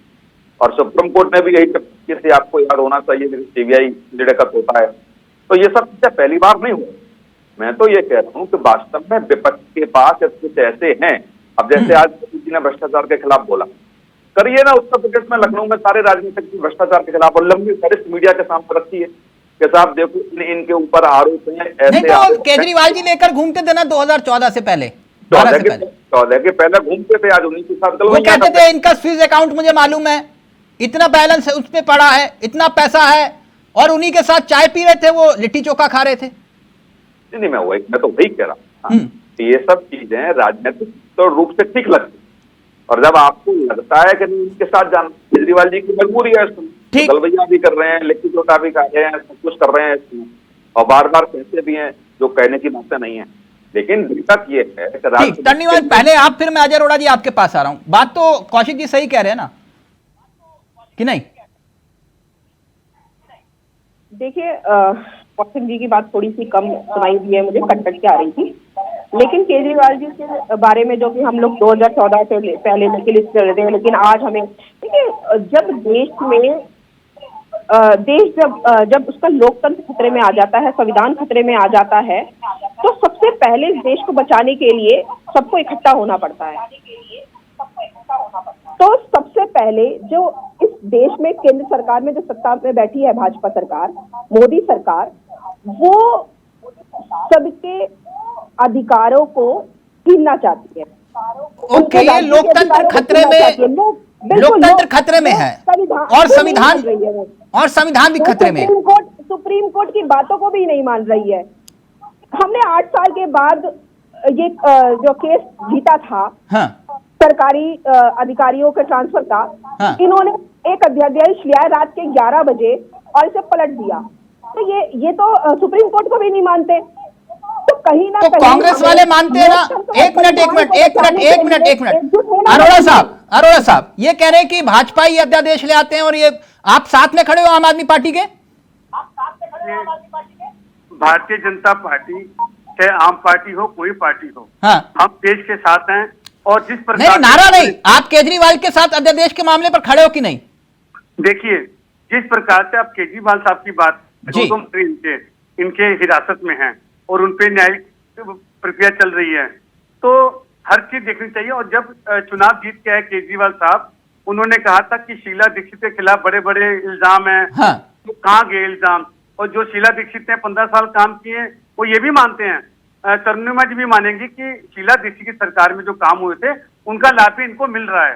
और सुप्रीम कोर्ट ने भी यही टिप्पणी की, आपको याद होना चाहिए, सीबीआई लिड़कत होता है। तो ये सब चीजें पहली बार नहीं हुई। मैं तो ये कह रहा हूँ कि वास्तव में विपक्ष के पास कुछ ऐसे हैं, अब जैसे आज किसी ने भ्रष्टाचार के खिलाफ बोला, करिए ना उत्तर प्रदेश में, लखनऊ में सारे राजनीतिक भ्रष्टाचार के खिलाफ, और लंबी फहरिस्त मीडिया के सामने रखी है कि साहब देखो इनके ऊपर आरोप हैं, ऐसे तो केजरीवाल जी लेकर घूमते थे ना 2014 से पहले, 14 के पहले घूमते थे, आज 19 साल वो कहते थे इनका स्विस अकाउंट मुझे मालूम है, इतना बैलेंस है उसमें पड़ा है, इतना पैसा है, और उन्हीं के साथ चाय पी रहे थे, वो लिट्टी चोखा खा रहे थे। नहीं, मैं तो वही कह रहा हूँ, ये सब चीजें राजनीतिक तो रूप से ठीक लगती, और जब आपको लगता है कि नहीं इनके साथ जाना, केजरीवाल जी की मजबूरी है इसमें, गलबैया भी कर रहे हैं, लिट्टी चोखा भी खा रहे हैं, सब कुछ कर रहे हैं इसमें, और बार बार कहते भी हैं जो कहने की बातें नहीं है। लेकिन दिक्कत ये है कि धन्यवाद। पहले आप, फिर मैं अजय अरोड़ा जी आपके पास आ रहा हूं। बात तो कौशिक जी सही कह रहे हैं ना, कि नहीं? देखिए कौशिक जी की बात थोड़ी सी कम सुनाई दी है, मुझे कट के आ रही थी। लेकिन केजरीवाल जी के बारे में जो कि हम लोग 2014 से पहले लेके लिस्ट कर रहे थे, लेकिन आज हमें देखिए, जब देश में जब उसका लोकतंत्र खतरे में आ जाता है, संविधान खतरे में आ जाता है, तो सबसे पहले इस देश को बचाने के लिए सबको इकट्ठा होना पड़ता है। तो सबसे पहले जो इस देश में केंद्र सरकार में जो सत्ता में बैठी है भाजपा सरकार, मोदी सरकार, वो सबके अधिकारों को छीनना चाहती है। ओके, ये लोकतंत्र खतरे में, लोकतंत्र खतरे में है, और संविधान भी खतरे में। सुप्रीम कोर्ट की बातों को भी नहीं मान रही है। हमने 8 साल के बाद ये जो केस जीता था, हाँ, सरकारी अधिकारियों के ट्रांसफर का, हाँ, इन्होंने एक अध्यादेश लिया रात के 11 बजे और इसे पलट दिया। तो ये तो सुप्रीम कोर्ट को भी नहीं मानते, तो कहीं ना कहीं कांग्रेस वाले मानते हैं ना। एक मिनट अरोड़ा साहब ये कह रहे हैं कि भाजपा ही अध्यादेश ले आते हैं, और ये आप साथ में खड़े हो आम आदमी पार्टी के? भारतीय जनता पार्टी चाहे आम पार्टी हो, कोई पार्टी हो, हाँ, हम देश के साथ हैं, और जिस प्रकार नहीं, नारा नहीं, आप केजरीवाल के साथ अध्यादेश के मामले पर खड़े हो कि नहीं? देखिए, जिस प्रकार से आप केजरीवाल साहब की बात, जी। दो मंत्री इनके हिरासत में हैं और उनपे न्यायिक प्रक्रिया चल रही है, तो हर चीज देखनी चाहिए। और जब चुनाव जीत के आए केजरीवाल साहब, उन्होंने कहा था कि शीला दीक्षित के खिलाफ बड़े बड़े इल्जाम हैं। हाँ। तो कहाँ गए इल्जाम? और जो शीला दीक्षित ने 15 साल काम किए, वो ये भी मानते हैं, तरुणिमा जी भी मानेंगी कि शीला दीक्षित की सरकार में जो काम हुए थे उनका लाभ भी इनको मिल रहा है।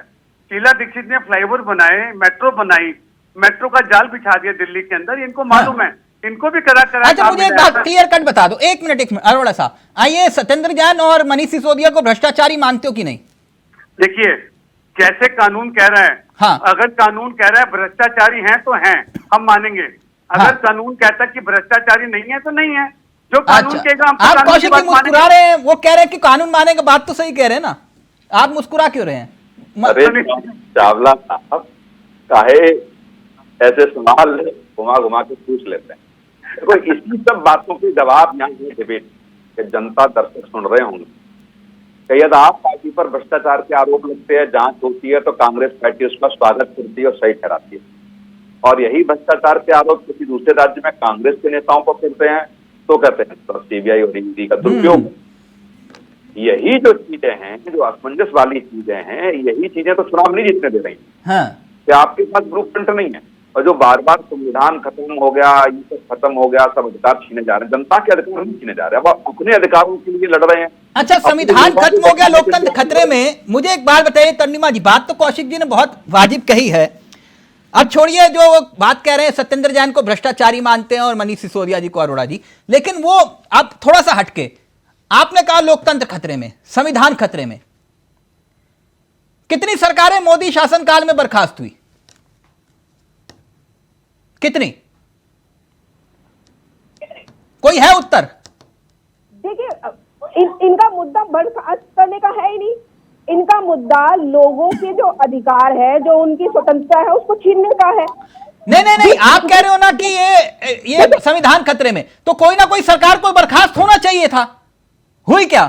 शीला दीक्षित ने फ्लाईओवर बनाए, मेट्रो बनाई, मेट्रो का जाल बिछा दिया दिल्ली के अंदर, इनको मालूम है, इनको भी करा अच्छा, मुझे एक बात क्लियर कट बता दो, एक मिनट अरोड़ा साहब, आइए, सत्येंद्र जैन और मनीष सिसोदिया को भ्रष्टाचारी मानते हो कि नहीं? देखिए, जैसे कानून कह रहा है, हाँ। अगर कानून कह रहा है भ्रष्टाचारी हैं तो हैं, हम मानेंगे। अगर हाँ। कानून कहता है कि भ्रष्टाचारी नहीं है तो नहीं है। जो कानून अच्छा, कहेगा, हम तो आप कानून की कौशिक बात जी मुस्कुरा मानेंगे। रहे हैं, वो कह रहे हैं कि कानून मानेगा, बात तो सही कह रहे हैं ना, आप मुस्कुरा क्यों रहे हैं? अरे चावला साहब, काहे ऐसे सवाल घुमा घुमा के पूछ लेते हैं? देखो, इसी सब बातों के जवाब यहाँ ये डिबेट कि जनता दर्शक सुन रहे होंगे कि यदि आप पार्टी पर भ्रष्टाचार के आरोप लगते हैं, जांच होती है तो कांग्रेस पार्टी उसका स्वागत करती है और सही ठहराती है, और यही भ्रष्टाचार के आरोप किसी दूसरे राज्य में कांग्रेस के नेताओं पर करते हैं तो कहते हैं तो सीबीआई और ईडी का दुरुपयोग। यही जो चीजें हैं, जो असमंजस वाली चीजें हैं, यही चीजें तो चुनाव नहीं जीतने दे रही हैं। हाँ। कि आपके पास ब्लू प्रिंट नहीं है, और जो बार बार संविधान खत्म हो गया, ये सब खत्म हो गया, सब अधिकार छीने जा रहे हैं, जनता के अधिकार नहीं छीने जा रहे हैं, वो अपने अधिकारों के लिए लड़ रहे हैं। अच्छा, संविधान खत्म हो गया, लोकतंत्र खतरे में। मुझे एक बात बताइए तरुणिमा जी, बात तो कौशिक जी ने बहुत वाजिब कही है, अब छोड़िए जो वो बात कह रहे हैं सत्येंद्र जैन को भ्रष्टाचारी मानते हैं और मनीष सिसोदिया जी को अरोड़ा जी, लेकिन वो अब थोड़ा सा हटके, आपने कहा लोकतंत्र खतरे में, संविधान खतरे में। कितनी सरकारें मोदी शासनकाल में बर्खास्त हुई? कितनी? कोई है उत्तर? देखिए, इनका मुद्दा बर्खास्त करने का है ही नहीं, इनका मुद्दा लोगों के जो अधिकार है, जो उनकी स्वतंत्रता है, उसको छीनने का है। नहीं नहीं नहीं, आप कह रहे हो ना कि ये संविधान खतरे में, तो कोई ना कोई सरकार को बर्खास्त होना चाहिए था, हुई क्या?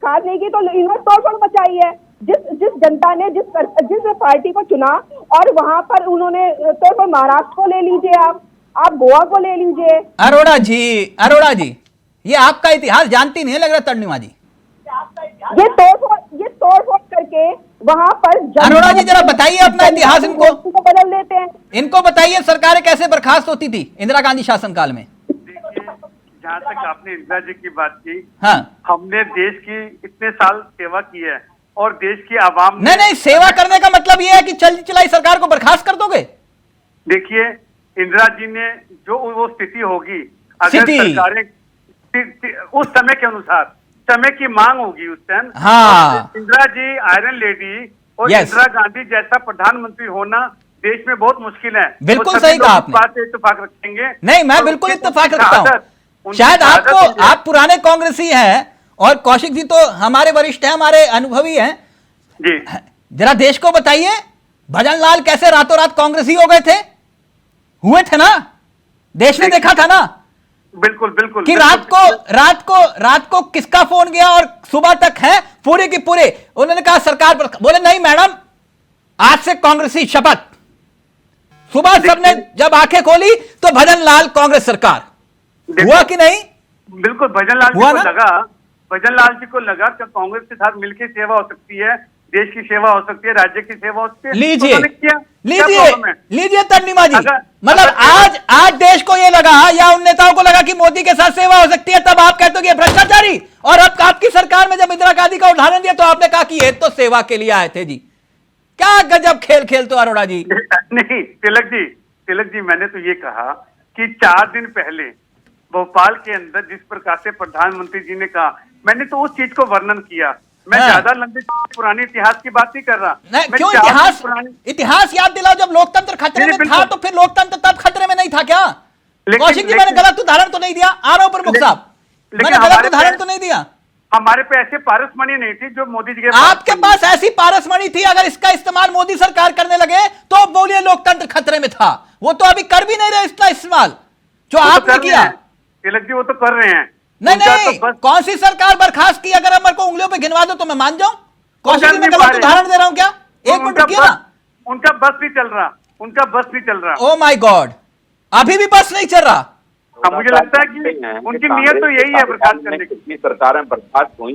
खास नहीं की तो इन्होंने तोड़ बचाई है। जिस जनता ने जिस पार्टी को चुना, और वहां पर उन्होंने तो महाराष्ट्र को ले लीजिए, आप गोवा को ले लीजिए। अरोड़ा जी, ये आपका इतिहास जानती नहीं है लग रहा तरुणिमा जी। ये तोड़ करके वहां पर अरोड़ा जी, जरा बताइए अपना इतिहास इनको बदल देते हैं। इनको बताइए सरकारें कैसे बर्खास्त होती थी इंदिरा गांधी शासनकाल में। देखिए, जहाँ तक आपने इंदिरा जी की बात की, हाँ, हमने देश की इतने साल सेवा की है और देश की आवाम नहीं, सेवा करने का मतलब यह है कि चली चलाई सरकार को बर्खास्त कर दोगे? देखिए, इंदिरा जी ने जो वो स्थिति होगी, अगर सरकारें उस समय के अनुसार, समय की मांग होगी उस टाइम, हाँ, इंदिरा जी आयरन लेडी और इंदिरा गांधी जैसा प्रधानमंत्री होना देश में बहुत मुश्किल है। बिल्कुल सही कहा आपने। बात से इत्तेफाक रखेंगे? नहीं, मैं बिल्कुल इत्तेफाक रखता हूं। शायद आप पुराने कांग्रेसी हैं और कौशिक जी तो हमारे वरिष्ठ हैं, हमारे अनुभवी हैं जी। जरा देश को बताइए, भजन लाल कैसे रातों रात कांग्रेसी हो गए थे? हुए थे ना, देश ने देखा था ना। बिल्कुल बिल्कुल कि रात को किसका फोन गया और सुबह तक है पूरे के पूरे, उन्होंने कहा सरकार पर, बोले नहीं मैडम, आज से कांग्रेसी शपथ। सुबह सबने जब आंखें खोली तो भजन लाल कांग्रेस सरकार। हुआ कि नहीं? बिल्कुल, भजन लाल जी को लगा कि कांग्रेस के साथ मिलकर सेवा हो सकती है, देश की सेवा हो सकती है, राज्य की सेवा हो सकती है। लीजिए तरुणिमा जी, मतलब आज देश को ये लगा या उन नेताओं को लगा कि मोदी के साथ सेवा हो सकती है, तब आप कहते हो कि भ्रष्टाचारी, और अब आपकी सरकार में जब इंदिरा गांधी का उदाहरण दिया तो आपने कहा कि ये तो सेवा के लिए आए थे जी। क्या गजब खेल खेलते हो अरोड़ा जी। नहीं तिलक जी, मैंने तो ये कहा कि 4 दिन पहले भोपाल के अंदर जिस प्रकार से प्रधानमंत्री जी ने कहा, मैंने तो उस चीज को वर्णन किया। मैं ज्यादा लंबे पुराने इतिहास की बात नहीं कर रहा। क्यों इतिहास याद दिलाओ, जब लोकतंत्र खतरे में था तो फिर लोकतंत्र तब खतरे में नहीं था क्या? कौशिक जी, मैंने गलत उदाहरण तो नहीं दिया? आ रहा हूं प्रमुख साहब, मैंने गलत उदाहरण तो नहीं दिया? हमारे पे ऐसे पारसमणि नहीं थी जो मोदी जी के आपके पास ऐसी पारसमणि थी, अगर इसका इस्तेमाल मोदी सरकार करने लगे तो बोलिए लोकतंत्र खतरे में था। वो तो अभी कर भी नहीं रहे इसका इस्तेमाल जो आपने किया। तिलक जी, वो तो कर रहे हैं। नहीं उनका नहीं, तो बस कौन सी सरकार बर्खास्त की? अगर मेरे को उंगलियों पे गिनवा दो तो मैं मान जाऊं। कौन सी कर मैं नहीं गलत पा रहे। उदाहरण दे रहा हूं क्या? एक मिनट उनका रुकिए बस- ना। उनका बस नहीं चल रहा, उनका बस नहीं चल रहा। ओ माय गॉड, अभी भी बस नहीं चल रहा। अब मुझे लगता है कि उनकी नीयत तो यही है बर्खास्त करने की। कितनी सरकारें बर्खास्त हुई,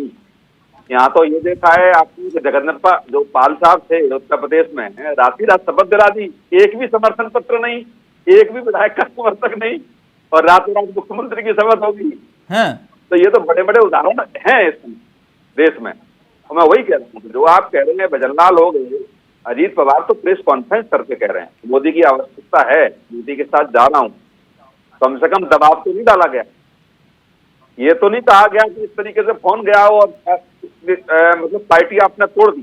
यहाँ तो ये देखा है आपकी जगन्नाथ जो पाल साहब थे उत्तर प्रदेश में, रात शपथ दिला दी, एक भी समर्थन पत्र नहीं, एक भी विधायक का समर्थक नहीं, और रातों रात मुख्यमंत्री की शपथ होगी। हाँ। तो ये तो बड़े बड़े उदाहरण हैं इस देश में। और मैं वही कह रहा हूँ, जो आप कह रहे हैं भजनलाल हो गए, अजीत पवार तो प्रेस कॉन्फ्रेंस करके कह रहे हैं मोदी की आवश्यकता है, मोदी के साथ जा रहा हूँ। कम से कम दबाव तो नहीं डाला गया, ये तो नहीं कहा गया कि इस तरीके से फोन गया और मतलब पार्टी आपने तोड़ दी।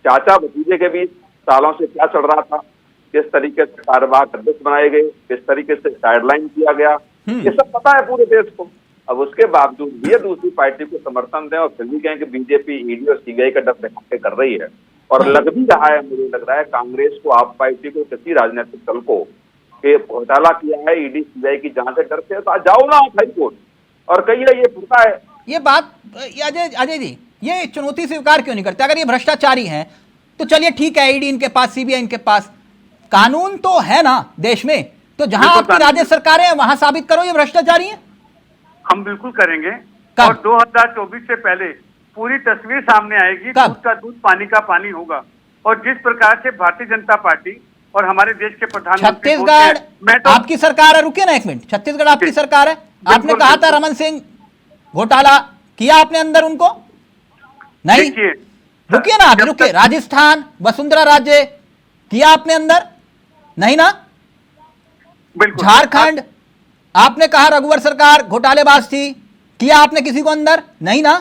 चाचा भतीजे के बीच सालों से क्या चल रहा था, किस तरीके से कार्यवाहक अध्यक्ष बनाए गए, किस तरीके से गाइडलाइन किया गया, ये सब पता है पूरे देश को। अब उसके बावजूद भी दूसरी पार्टी को समर्थन दें और फिर भी कहें कि बीजेपी ईडी और सीबीआई का डर दिखा के कर रही है। और लग भी रहा है, मुझे लग रहा है कांग्रेस को, आप पार्टी को, किसी राजनीतिक दल को कि घोटाला किया है ईडी सीबीआई की जांच से डरते हैं, तो आज जाओ ना आप हाई कोर्ट और कहिए ये पता है। ये बात अजय जी, ये चुनौती स्वीकार क्यों नहीं करते? अगर ये भ्रष्टाचारी हैं तो चलिए ठीक है, ईडी इनके पास, सीबीआई इनके पास, कानून तो है ना देश में, तो जहां आपकी राज्य सरकारें हैं वहां साबित करो ये भ्रष्टाचारी हैं। हम बिल्कुल करेंगे। कब? और 2024 से पहले पूरी तस्वीर सामने आएगी, कब? दूध का दूध पानी का पानी होगा। और जिस प्रकार से भारतीय जनता पार्टी और हमारे देश के प्रधानमंत्री बोलते हैं, छत्तीसगढ़ मैं तो आपकी सरकार है, रुकिए ना एक मिनट, छत्तीसगढ़ आपकी सरकार है, आपने कहा था रमन सिंह घोटाला किया आपने अंदर उनको? नहीं, देखिए, रुकिए ना, अभी जब रुकिए। तक- राजस्थान वसुंधरा राज्य किया आपने अंदर? नहीं ना। बिल्कुल झारखंड आपने कहा रघुवर सरकार घोटालेबाज थी, किया आपने किसी को अंदर? नहीं ना।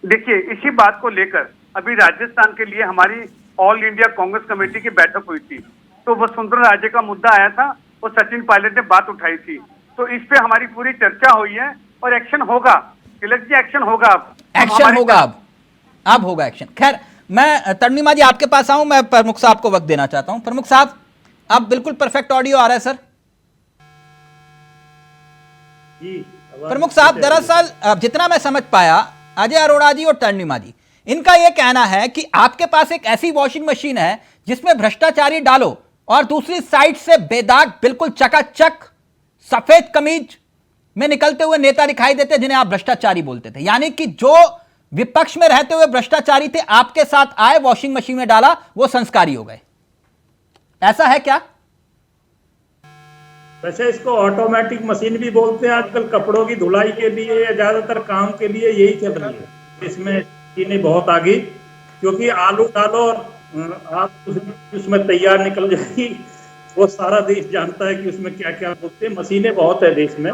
देखिए, इसी बात को लेकर अभी राजस्थान के लिए हमारी ऑल इंडिया कांग्रेस कमेटी की बैठक हुई थी, तो वसुंधरा राजे का मुद्दा आया था और सचिन पायलट ने बात उठाई थी, तो इस पे हमारी पूरी चर्चा हुई है और एक्शन होगा। तिलक जी, एक्शन होगा। अब एक्शन होगा, अब होगा एक्शन। खैर, मैं तरणीमा जी आपके पास आऊं, मैं प्रमुख साहब को वक्त देना चाहता हूं। प्रमुख साहब, अब बिल्कुल परफेक्ट ऑडियो आ रहा है सर। जी, प्रमुख साहब, दरअसल जितना मैं समझ पाया, अजय अरोड़ा जी और तरणीमा जी, इनका यह कहना है कि आपके पास एक ऐसी वॉशिंग मशीन है जिसमें भ्रष्टाचारी डालो और दूसरी साइड से बेदाग बिल्कुल चकाचक सफेद कमीज में निकलते हुए नेता दिखाई देते जिन्हें आप भ्रष्टाचारी बोलते थे। यानी कि जो विपक्ष में रहते हुए भ्रष्टाचारी थे, आपके साथ आए, वॉशिंग मशीन में डाला, वो संस्कारी हो गए। ऐसा है क्या? वैसे इसको ऑटोमेटिक मशीन भी बोलते हैं आजकल, कपड़ों की धुलाई के लिए या ज्यादातर काम के लिए यही चल रही है। इसमें मशीनें बहुत आगे, क्योंकि आलू डालो और आप उसमें तैयार निकल जाएगी। वो सारा देश जानता है कि उसमें क्या क्या बोलते हैं। मशीनें बहुत है देश में,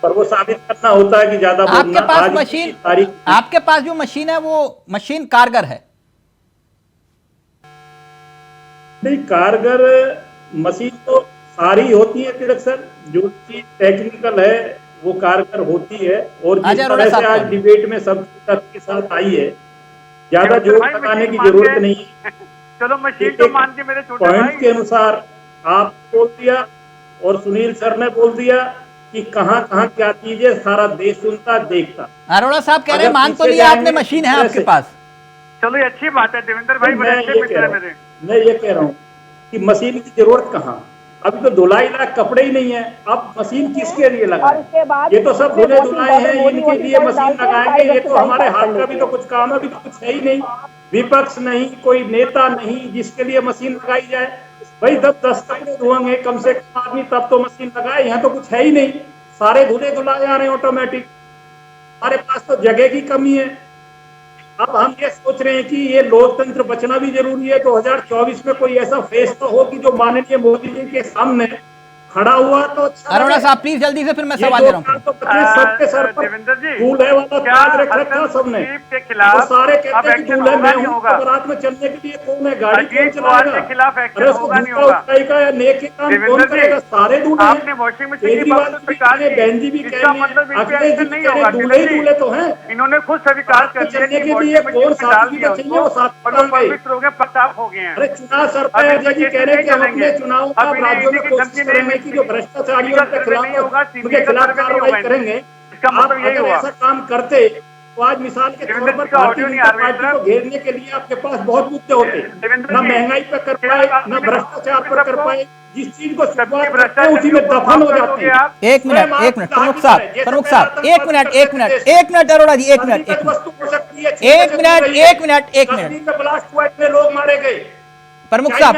पर वो साबित करना होता है कि ज्यादा बोलना। आपके पास मशीन, आपके पास जो मशीन है वो मशीन कारगर है? नहीं, कारगर मशीन तो सारी होती है तिलक सर, जो चीज टेक्निकल है वो कारगर होती है। और जिस तरह से आज डिबेट में सब के साथ आई है, ज्यादा जोर लगाने की जरूरत नहीं। चलो मशीन तो मान के मेरे छोटे पॉइंट के अनुसार आप बोल दिया और सुनील सर ने बोल दिया कि कहाँ कहाँ क्या चीज है, सारा देश सुनता देखता। अरोड़ा साहब कह रहे हैं मान तो लिया आपने, मशीन है आपके पास। चलो ये अच्छी बात है देवेंद्र भाई, मैं ये कह रहा हूँ कि मशीन की जरूरत कहाँ, अभी तो धुलाई लायक कपड़े ही नहीं है, अब मशीन किसके लिए लगाए? ये तो सब धुले धुलाए हैं, इनके लिए मशीन लगाएंगे। ये तो हमारे हाथ का भी तो कुछ काम है, अभी तो कुछ है ही नहीं। विपक्ष नहीं, कोई नेता नहीं जिसके लिए मशीन लगाई जाए। भाई 10 कपड़े धोएंगे कम से कम आदमी, तब तो मशीन लगाए। यहाँ तो कुछ है ही नहीं, सारे धुले धुलाए आ रहे हैं ऑटोमेटिक। हमारे पास तो जगह की कमी है। अब हम ये सोच रहे हैं कि ये लोकतंत्र बचना भी जरूरी है। 2024 में कोई ऐसा फैसला हो कि जो माननीय मोदी जी के सामने खड़ा हुआ तो अच्छा। अरोड़ा साहब प्लीज जल्दी से, फिर मैं सवाल दे रहा हूँ। तो सबके सर पर देवेंद्र जी, दूल्हे वाला ताज रख रखा सबने, के खिलाफ तो सारे कहते हैं कि दूल्हे मैं हूँ, होगा। तो बारात में चलने के लिए कौन है, गाड़ी कौन चलाएगा? के खिलाफ एक्शन अरे उसको होगा नहीं दूसरा होगा। उठाई का या नेक के काम कौन देवेंद्र जी, करेगा? सारे दूल्हे हैं। आपने वॉशिंग मशीन की केजरीवाल बात स्वीकार की, बहन जी भी कह इसका रही मतलब है, इस पे अखिलेश जी एक्शन नहीं कह रहे होगा। दूल्हे ही दूल्हे तो हैं। इन्होंने खुद स्वीकार कर दिया चलने कि के वॉशिंग लिए मशीन कौन में डाल साथी दिया का चाहिए, वो उसको, साथ और वो करेंगे। पवित्र हो गए, पश्चात हो गए हैं। अरे चुनाव सर पे अजय जी कह रहे हैं कि हम अपने चुनाव का राज्यों में कोशिश करेंगे कि जो भ्रष्टाचारी उनके खिलाफ उनके खिलाफ कार्रवाई करेंगे। इसका मतलब यही अगर हुआ। ऐसा काम करते तो आज मिसाल के तौर पर भारतीय जनता पार्टी को घेरने के लिए आपके पास बहुत मुद्दे होते, ना महंगाई पर कर पाए, ना भ्रष्टाचार पर कर पाए। जिस चीज को शुरुआत करते हैं उसी में दफन हो जाते हैं। एक मिनट प्रमुख साहब एक मिनट अरोड़ा जी, एक मिनट वस्तु हो सकती है, ब्लास्ट हुआ, इतने लोग मारे गए। प्रमुख साहब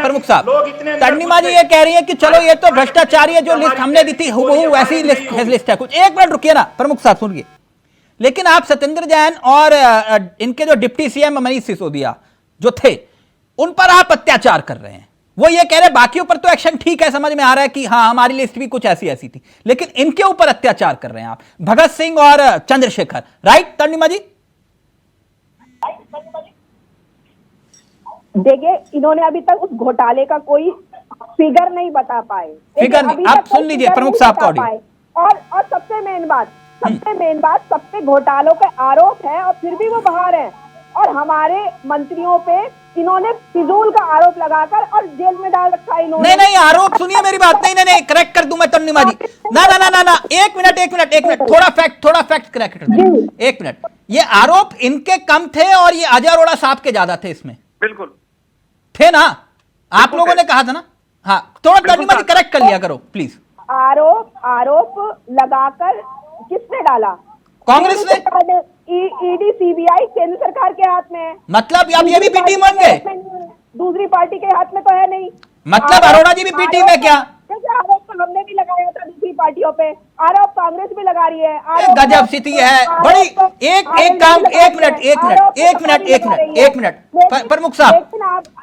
तन्नीमा जी ये कह रही है कि चलो ये तो भ्रष्टाचारी है, जो लिस्ट हमने दी थी हुबहू वैसी लिस्ट है कुछ। एक मिनट रुकिए ना प्रमुख साहब, सुनिए। लेकिन आप सत्येंद्र जैन और इनके जो डिप्टी सीएम मनीष सिसोदिया जो थे, उन पर आप अत्याचार कर रहे हैं। वो ये कह रहे हैं बाकियों पर तो एक्शन ठीक है, समझ में आ रहा है कि हाँ हमारी लिस्ट भी कुछ ऐसी थी, लेकिन इनके ऊपर अत्याचार कर रहे हैं आप, भगत सिंह और चंद्रशेखर। राइट तन्नीमा जी? देखिए, इन्होंने अभी तक उस घोटाले का कोई फिगर नहीं बता पाए। फिगर नहीं, आप सुन लीजिए प्रमुख साहब का ऑडियो। और सबसे मेन बात सब पे घोटालों का आरोप है और फिर भी वो बाहर हैं। और हमारे मंत्रियों पे इन्होंने फिजूल का आरोप लगाकर और जेल में डाल रखा है इन्होंने। नहीं आरोप सुनिए मेरी बात। नहीं करेक्ट कर दूं मैं तन्नीमा जी। ना एक मिनट थोड़ा फैक्ट करेक्ट कर दूं। एक मिनट, ये आरोप इनके कम थे और ये अजय अरोड़ा साहब के ज्यादा थे इसमें। बिल्कुल थे ना, आप लोगों ने कहा था ना। हाँ थोड़ा तन्नीमा जी करेक्ट कर लिया करो प्लीज। आरोप लगाकर किसने डाला? कांग्रेस ने। ईडी सीबीआई केंद्र सरकार के हाथ में है। मतलब अब ये भी पी टीम बन गए? दूसरी पार्टी के हाथ में तो है नहीं। मतलब अरोड़ा जी भी पी टीम है क्या? आरोप तो हमने भी लगाया था दूसरी पार्टियों पे, आरोप कांग्रेस भी लगा रही है। गजब स्थिति है बड़ी। एक मिनट प्रमुख साहब।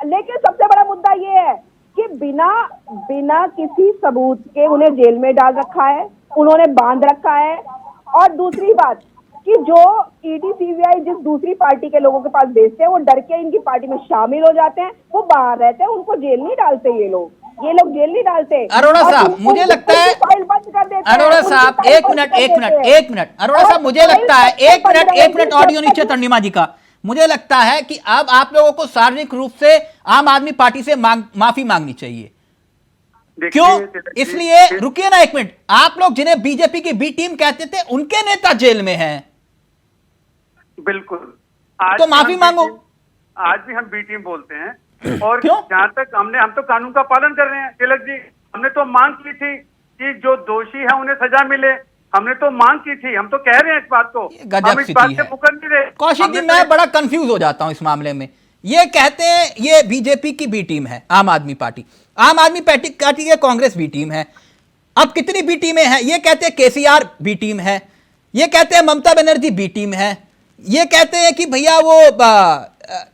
लेकिन सबसे बड़ा मुद्दा ये है कि बिना किसी सबूत के उन्हें जेल में डाल रखा है, उन्होंने बांध रखा है। और दूसरी बात कि जो ईडी सीबीआई जिस दूसरी पार्टी के लोगों के पास भेजते हैं, वो डर के इनकी पार्टी में शामिल हो जाते हैं, वो बाहर रहते हैं, उनको जेल नहीं डालते ये लोग जेल नहीं डालते। अरोड़ा साहब मुझे लगता है, अरोड़ा साहब एक मिनट अरोड़ा साहब मुझे लगता है एक मिनट ऑडियो नीचे तन्नीमा जी का। मुझे लगता है कि अब आप लोगों को सार्वजनिक रूप से आम आदमी पार्टी से माफी मांगनी चाहिए। क्यों? इसलिए रुकिए ना एक मिनट, आप लोग जिन्हें बीजेपी की बी टीम कहते थे उनके नेता जेल में हैं। बिल्कुल, तो माफी मांगो। आज भी हम बी टीम बोलते हैं। और क्यों? जहां तक हम तो कानून का पालन कर रहे हैं। तिलक जी, हमने तो मांग की थी कि जो दोषी है उन्हें सजा मिले। हमने तो मांग की थी, हम तो कह रहे हैं इस बात को, हम इस बात से मुकर नहीं रहे। कौशिक जी मैं बड़ा कंफ्यूज हो जाता हूं इस मामले में। ये कहते हैं ये बीजेपी की बी टीम है आम आदमी पार्टी पार्टी की कांग्रेस बी टीम है। अब कितनी बी टीमें हैं? ये कहते हैं केसीआर बी टीम है, ये कहते हैं ममता बनर्जी बी टीम है, ये कहते हैं कि भैया वो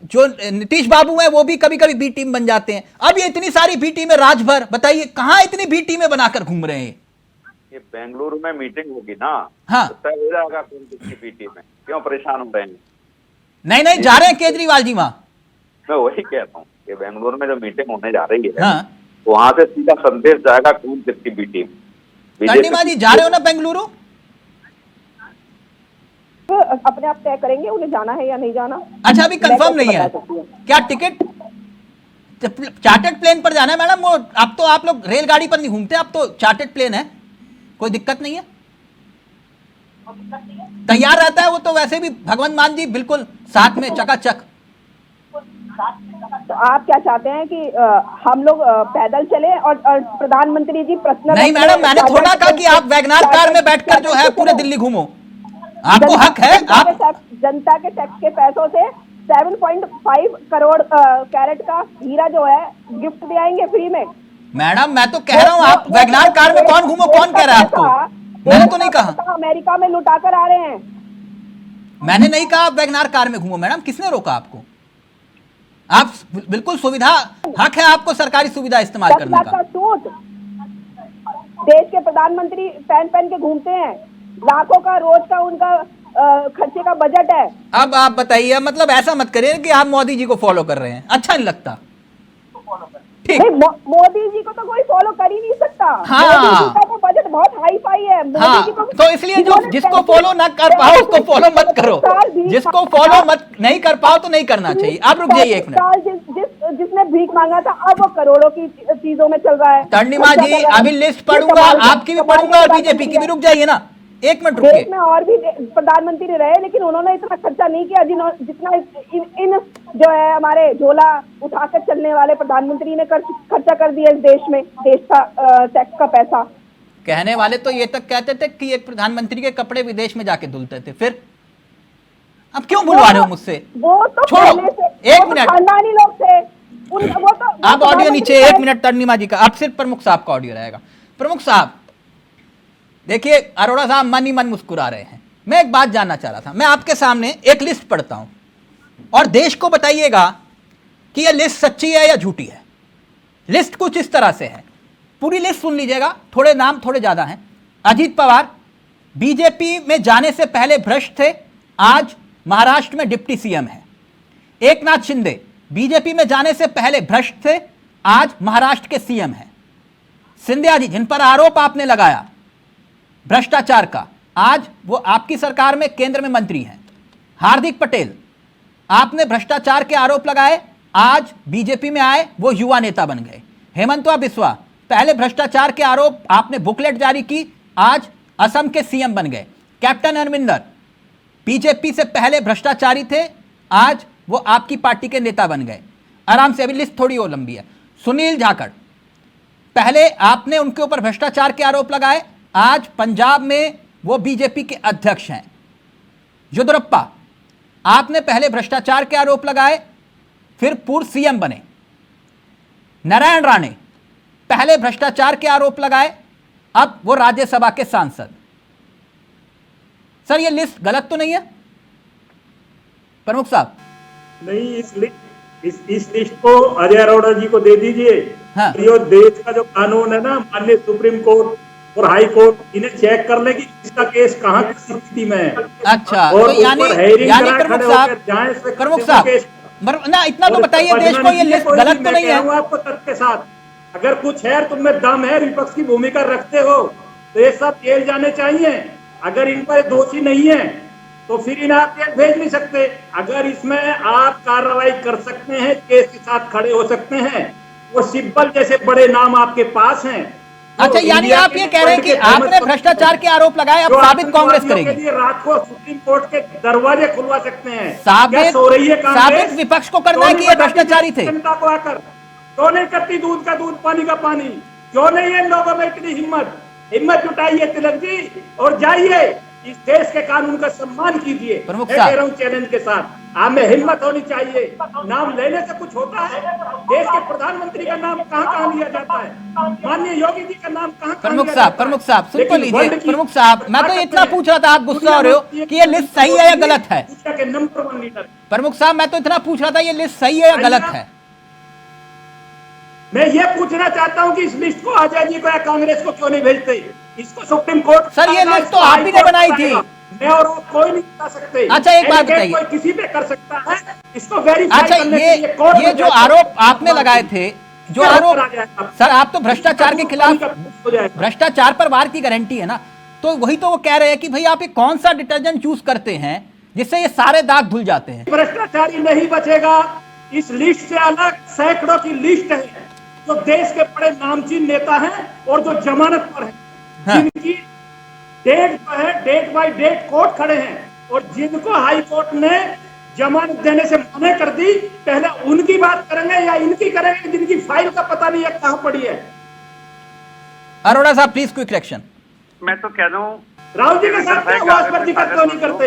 जो नीतीश बाबू हैं वो भी कभी कभी बी टीम बन जाते हैं। अब ये इतनी सारी बी टीमें राजभर, बताइए कहां इतनी बी टीमें बनाकर घूम रहे हैं? ये बेंगलुरु में मीटिंग होगी ना, हाँ तो तय हो जाएगा कौन किसकी बी टीम है। क्यों परेशान हो रहे हैं? नहीं जा रहे हैं केजरीवाल जी वहां। मैं वही कहता हूँ कि बेंगलुरु में जो मीटिंग होने जा रही है, हाँ। वहां से सीधा संदेश जाएगा कौन किसकी बी टीम। तन्नीमा जी जा रहे हो ना बेंगलुरु? अपने आप तय करेंगे उन्हें जाना है या नहीं जाना। अच्छा अभी कंफर्म नहीं है क्या टिकट? चार्टर्ड प्लेन पर जाना है मैडम? वो अब तो आप लोग रेलगाड़ी पर नहीं घूमते, अब तो चार्टर्ड प्लेन है, कोई दिक्कत नहीं है, तैयार रहता है वो तो। वैसे भी भगवंत मान जी बिल्कुल साथ में चकाचक। तो आप क्या चाहते हैं कि हम लोग पैदल चले और प्रधानमंत्री जी पर्सनल? नहीं मैडम, मैंने थोड़ा कहा कि आप वैगनार कार में बैठकर जो है पूरे दिल्ली घूमो, आपको हक है। आप जनता के टैक्स के पैसों से 7.5 करोड़ कैरेट का हीरा जो है गिफ्ट दे आएंगे फ्री में। मैडम मैं तो कह रहा हूँ आप वैगनार कार में कौन घूमो, कौन कह रहा है आपको? मैंने तो नहीं कहा। अमेरिका में लुटा कर आ रहे हैं। मैंने नहीं कहा आप वैगनार कार में घूमो मैडम, किसने रोका आपको? आप बिल्कुल सुविधा, हक है आपको सरकारी सुविधा इस्तेमाल करने का। सूट देश के प्रधानमंत्री पहन के घूमते हैं, लाखों का रोज का उनका खर्चे का बजट है। अब आप बताइए, मतलब ऐसा मत करिए कि आप मोदी जी को फॉलो कर रहे हैं, अच्छा नहीं लगता। ठीक, मोदी जी को तो कोई फॉलो कर ही नहीं सकता। हाँ, मोदी जी का तो बजट बहुत हाई फाई है। हाँ, तो इसलिए जो जिसको फॉलो ना कर पाओ उसको फॉलो मत करो, जिसको फॉलो मत नहीं कर पाओ तो नहीं करना चाहिए। आप रुक जाइए एक मिनट। जिसने भीख मांगा था अब वो करोड़ों की चीजों में चल रहा है। तन्नीमा जी अभी लिस्ट पढ़ूंगा, आपकी भी पढ़ूंगा और बीजेपी की भी। रुक जाइए ना एक मिनट देश रुकिए। में और भी प्रधानमंत्री रहे, लेकिन उन्होंने इतना खर्चा नहीं किया जितना इन जो है हमारे झोला उठाकर चलने वाले प्रधानमंत्री ने खर्चा कर दिया इस देश में, देश का टैक्स का पैसा। कहने वाले तो ये तक कहते थे कि एक प्रधानमंत्री के कपड़े विदेश में जाके धुलते थे, फिर अब क्यों बुलवा रहे हो मुझसे? वो तो छोड़ो, पहले से एक मिनट, खानदानी लोग थे वो तो आप ऑडियो नीचे, एक मिनट तर्निमा जी का, अब सिर्फ प्रमुख साहब का ऑडियो रहेगा। प्रमुख साहब देखिए, अरोड़ा साहब मन ही मन मुस्कुरा रहे हैं। मैं एक बात जानना चाह रहा था, मैं आपके सामने एक लिस्ट पढ़ता हूं और देश को बताइएगा कि यह लिस्ट सच्ची है या झूठी है। लिस्ट कुछ इस तरह से है, पूरी लिस्ट सुन लीजिएगा, थोड़े नाम थोड़े ज्यादा हैं। अजीत पवार बीजेपी में जाने से पहले भ्रष्ट थे, आज महाराष्ट्र में डिप्टी सीएम है। एकनाथ शिंदे बीजेपी में जाने से पहले भ्रष्ट थे, आज महाराष्ट्र के सीएम हैं। सिंधिया जी, जिन पर आरोप आपने लगाया भ्रष्टाचार का, आज वो आपकी सरकार में केंद्र में मंत्री हैं। हार्दिक पटेल, आपने भ्रष्टाचार के आरोप लगाए, आज बीजेपी में आए, वो युवा नेता बन गए। हेमंतवा बिस्वा, पहले भ्रष्टाचार के आरोप, आपने बुकलेट जारी की, आज असम के सीएम बन गए। कैप्टन अमरिंदर बीजेपी से पहले भ्रष्टाचारी थे, आज वो आपकी पार्टी के नेता बन गए। आराम से, अभी लिस्ट थोड़ी और लंबी है। सुनील जाखड़, पहले आपने उनके ऊपर भ्रष्टाचार के आरोप लगाए, आज पंजाब में वो बीजेपी के अध्यक्ष हैं। येदियुरप्पा, आपने पहले भ्रष्टाचार के आरोप लगाए, फिर पूर्व सीएम बने। नारायण राणे, पहले भ्रष्टाचार के आरोप लगाए, अब वो राज्यसभा के सांसद। सर, ये लिस्ट गलत तो नहीं है प्रमुख साहब? नहीं, इस लिस्ट को अजय अरोड़ा जी को दे दीजिए। हाँ। ये देश का जो कानून है ना, माननीय सुप्रीम कोर्ट और हाई कोर्ट इन्हें चेक कर ले कि इसका केस कहाँ की स्थिति में है। अच्छा, और तो यानी प्रमुख साहब ना इतना तो बताइए देश को, ये लिस्ट गलत तो नहीं है? आपको तथ्य के साथ, अगर कुछ है तुम में दम है, विपक्ष की भूमिका रखते हो, तो ये सब जेल जाने चाहिए। अगर इन पर दोषी नहीं है तो फिर इन्हें आप जेल भेज नहीं सकते। अगर इसमें आप कार्रवाई कर सकते हैं, केस के साथ खड़े हो सकते हैं, वो सिब्बल जैसे बड़े नाम आपके पास हैं। अच्छा, यानी आप ये कह रहे हैं कि आपने भ्रष्टाचार के आरोप लगाए, अब साबित कांग्रेस करेगी? रात को सुप्रीम कोर्ट के दरवाजे खुलवा सकते हैं। साबित विपक्ष को करना है कि ये भ्रष्टाचारी थे। जनता को आकर क्यों नहीं करती दूध का दूध पानी का पानी? क्यों नहीं है लोगों में इतनी हिम्मत जुटाइए तिलक जी, और जाइए इस देश के कानून का सम्मान कीजिए। प्रमुख मैं कह रहा हूं चैलेंज के साथ, हमें हिम्मत होनी चाहिए। नाम लेने से कुछ होता है? देश के प्रधानमंत्री का नाम कहाँ लिया जाता है? माननीय योगी जी का नाम कहाँ? प्रमुख साहब सुन तो लीजिए। प्रमुख साहब, मैं तो इतना पूछ रहा था, आप गुस्सा हो रहे हो कि ये लिस्ट सही है या गलत है? के नंबर 1 लीडर। प्रमुख साहब, मैं तो इतना पूछ रहा था, ये लिस्ट सही है या गलत है? मैं ये पूछना चाहता हूँ कि इस लिस्ट को अजय जी को या कांग्रेस को क्यों नहीं भेजते? इसको सुप्रीम कोर्ट। सर, ये लिस्ट तो आप ही ने बनाई थी। मैं और कोई नहीं बता सकते। अच्छा, एक बात बताइए, कोई किसी पे कर सकता है, इसको वेरीफाई अच्छा, करने के लिए ये जो आरोप आपने लगाए थे, जो आरोप, सर आप तो भ्रष्टाचार के खिलाफ, भ्रष्टाचार पर वार की गारंटी है ना, तो वही तो वो कह रहे हैं कि भाई आप ये कौन सा डिटर्जेंट चूज करते हैं जिससे ये सारे दाग धुल जाते हैं? भ्रष्टाचारी नहीं बचेगा। इस लिस्ट से अलग सैकड़ों की लिस्ट है जो देश के बड़े नामचीन नेता हैं और जो जमानत पर हैं, जिनकी डेट जो है डेट बाय डेट कोर्ट खड़े हैं, और जिनको हाई कोर्ट ने जमानत देने से मना कर दी। पहले उनकी बात करेंगे या इनकी करेंगे, जिनकी फाइल का पता नहीं है कहां पड़ी है। अरोड़ा साहब प्लीज क्विक रिएक्शन। मैं तो कह रहा हूँ राहुल जी के साथ आवाज पर दिक्कत क्यों नहीं करते?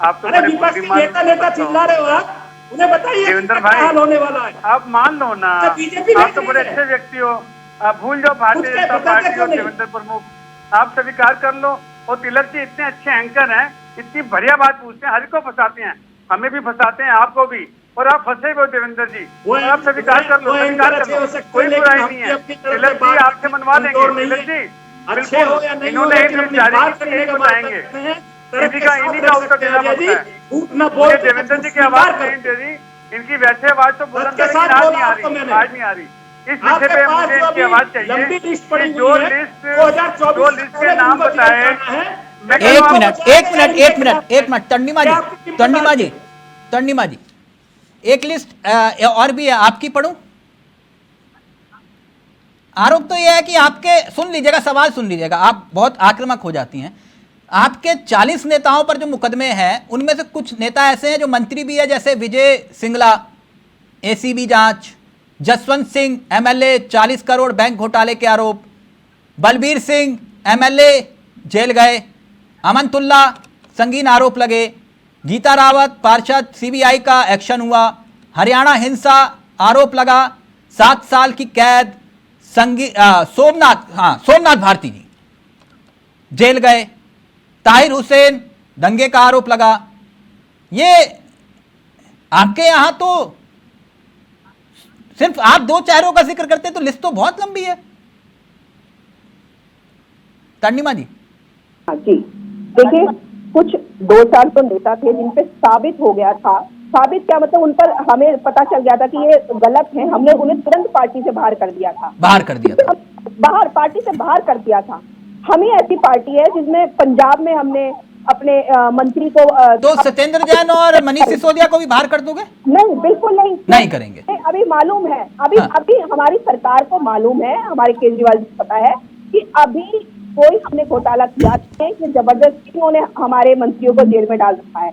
आप तो अरे विपक्ष के नेता चिल्ला रहे हो आप, उन्हें बताइए देवेंद्र क्या हाल होने वाला है। आप मान लो ना, बीजेपी आप तो बड़े अच्छे व्यक्ति हो, आप भूल जाओ भारतीय जनता पार्टी और देवेंद्र प्रमुख, आप स्वीकार कर लो। और तिलक जी इतने अच्छे एंकर हैं, इतनी बढ़िया बात पूछते हैं, हर को फंसाते हैं, हमें भी फंसाते हैं, आपको भी, और आप फंसे हुए देवेंद्र जी, आप स्वीकार कर लो, कोई बुराई नहीं है। तिलक जी आपसे मनवा लेंगे, तिलक जी बिल्कुल, इन्होंने बताएंगे, इन्हीं का उत्तर देना पड़ता है। देवेंद्र जी की आवाज नहीं दे रही, इनकी वैसे आवाज तो बुलंद आज नहीं आ रही। इस विषय पे मुझे इनकी आवाज चाहिए कि जो लिस्ट के नाम बताए। एक मिनट तंडिमा जी, एक लिस्ट और भी है, आपकी पढ़ूं? आरोप तो यह है कि आपके, सुन लीजिएगा, सवाल सुन लीजिएगा, आप बहुत आक्रामक हो जाती हैं। आपके 40 नेताओं पर जो मुकदमे हैं उनमें से कुछ नेता ऐसे हैं जो मंत्री भी है, जैसे विजय सिंगला एसीबी जांच, जसवंत सिंह एमएलए 40 करोड़ बैंक घोटाले के आरोप, बलबीर सिंह एमएलए जेल गए, अमनतुल्ला संगीन आरोप लगे, गीता रावत पार्षद सीबीआई का एक्शन हुआ, हरियाणा हिंसा आरोप लगा 7 साल की कैद, सोमनाथ भारती जी जेल गए, ताहिर हुसैन दंगे का आरोप लगा। ये आपके यहां तो सिर्फ आप 2 चेहरों का जिक्र करते हैं तो लिस्ट तो बहुत लंबी है। तर्निमा जी। हाँ जी, देखिए कुछ 2-4 तो नेता थे जिन पे साबित हो गया था, साबित क्या मतलब उन पर हमें पता चल गया था कि ये गलत है, हमने उन्हें तुरंत पार्टी से बाहर कर दिया था, पार्टी से बाहर कर दिया था। हम ही ऐसी पार्टी है जिसमें पंजाब में हमने अपने मंत्री को तो सत्येंद्र जैन और मनीष सिसोदिया को भी बाहर कर दोगे? नहीं, बिल्कुल नहीं करेंगे। अभी मालूम है, अभी हमारी सरकार को मालूम है, हमारे केजरीवाल जी को पता है कि अभी कोई हमने घोटाला किया है कि जबरदस्ती उन्होंने हमारे मंत्रियों को जेल में डाल रखा है।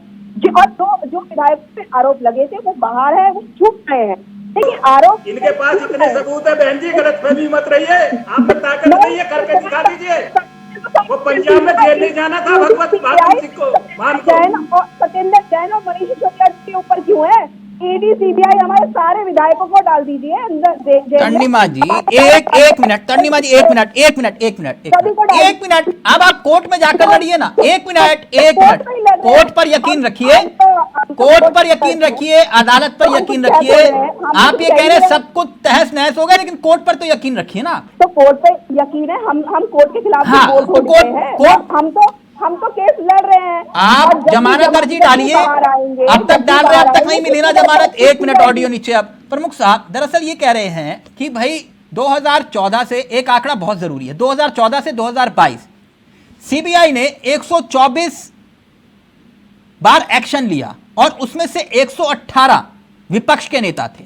और जो विधायक पे आरोप लगे थे वो बाहर है, वो छुप गए हैं। देखिए आरोप इनके पास इतने सबूत है बहन जी, गलतफहमी मत रहिए, आप पे ताकत नहीं है, करके दिखा दीजिए। वो पंजाब में जेल नहीं जाना था भगवत सिंह को, सत्येंद्र जैन और मनीष सिसोदिया के ऊपर क्यों है? ईडी सीबीआई हमारे सारे विधायकों को डाल दीजिए अंदर। तर्निमा जी एक मिनट, तर्निमा जी एक मिनट, अब आप कोर्ट में जाकर लड़िए ना। एक मिनट, कोर्ट पर यकीन रखिए, अदालत पर यकीन रखिए। आप ये कह रहे हैं सब कुछ तहस नहस हो गया, लेकिन कोर्ट पर तो यकीन रखिए ना। तो कोर्ट पे यकीन है, हम कोर्ट के खिलाफ हम तो केस लड़ रहे हैं। आप जमानत अर्जी डालिए, अब तक डाल रहे, अब तक नहीं मिली ना जमानत। एक मिनट ऑडियो नीचे। अब प्रमुख साहब दरअसल ये कह रहे हैं कि भाई 2014 से, एक आंकड़ा बहुत जरूरी है, 2014 से 2022 सीबीआई ने 124 बार एक्शन लिया और उसमें से 118 विपक्ष के नेता थे।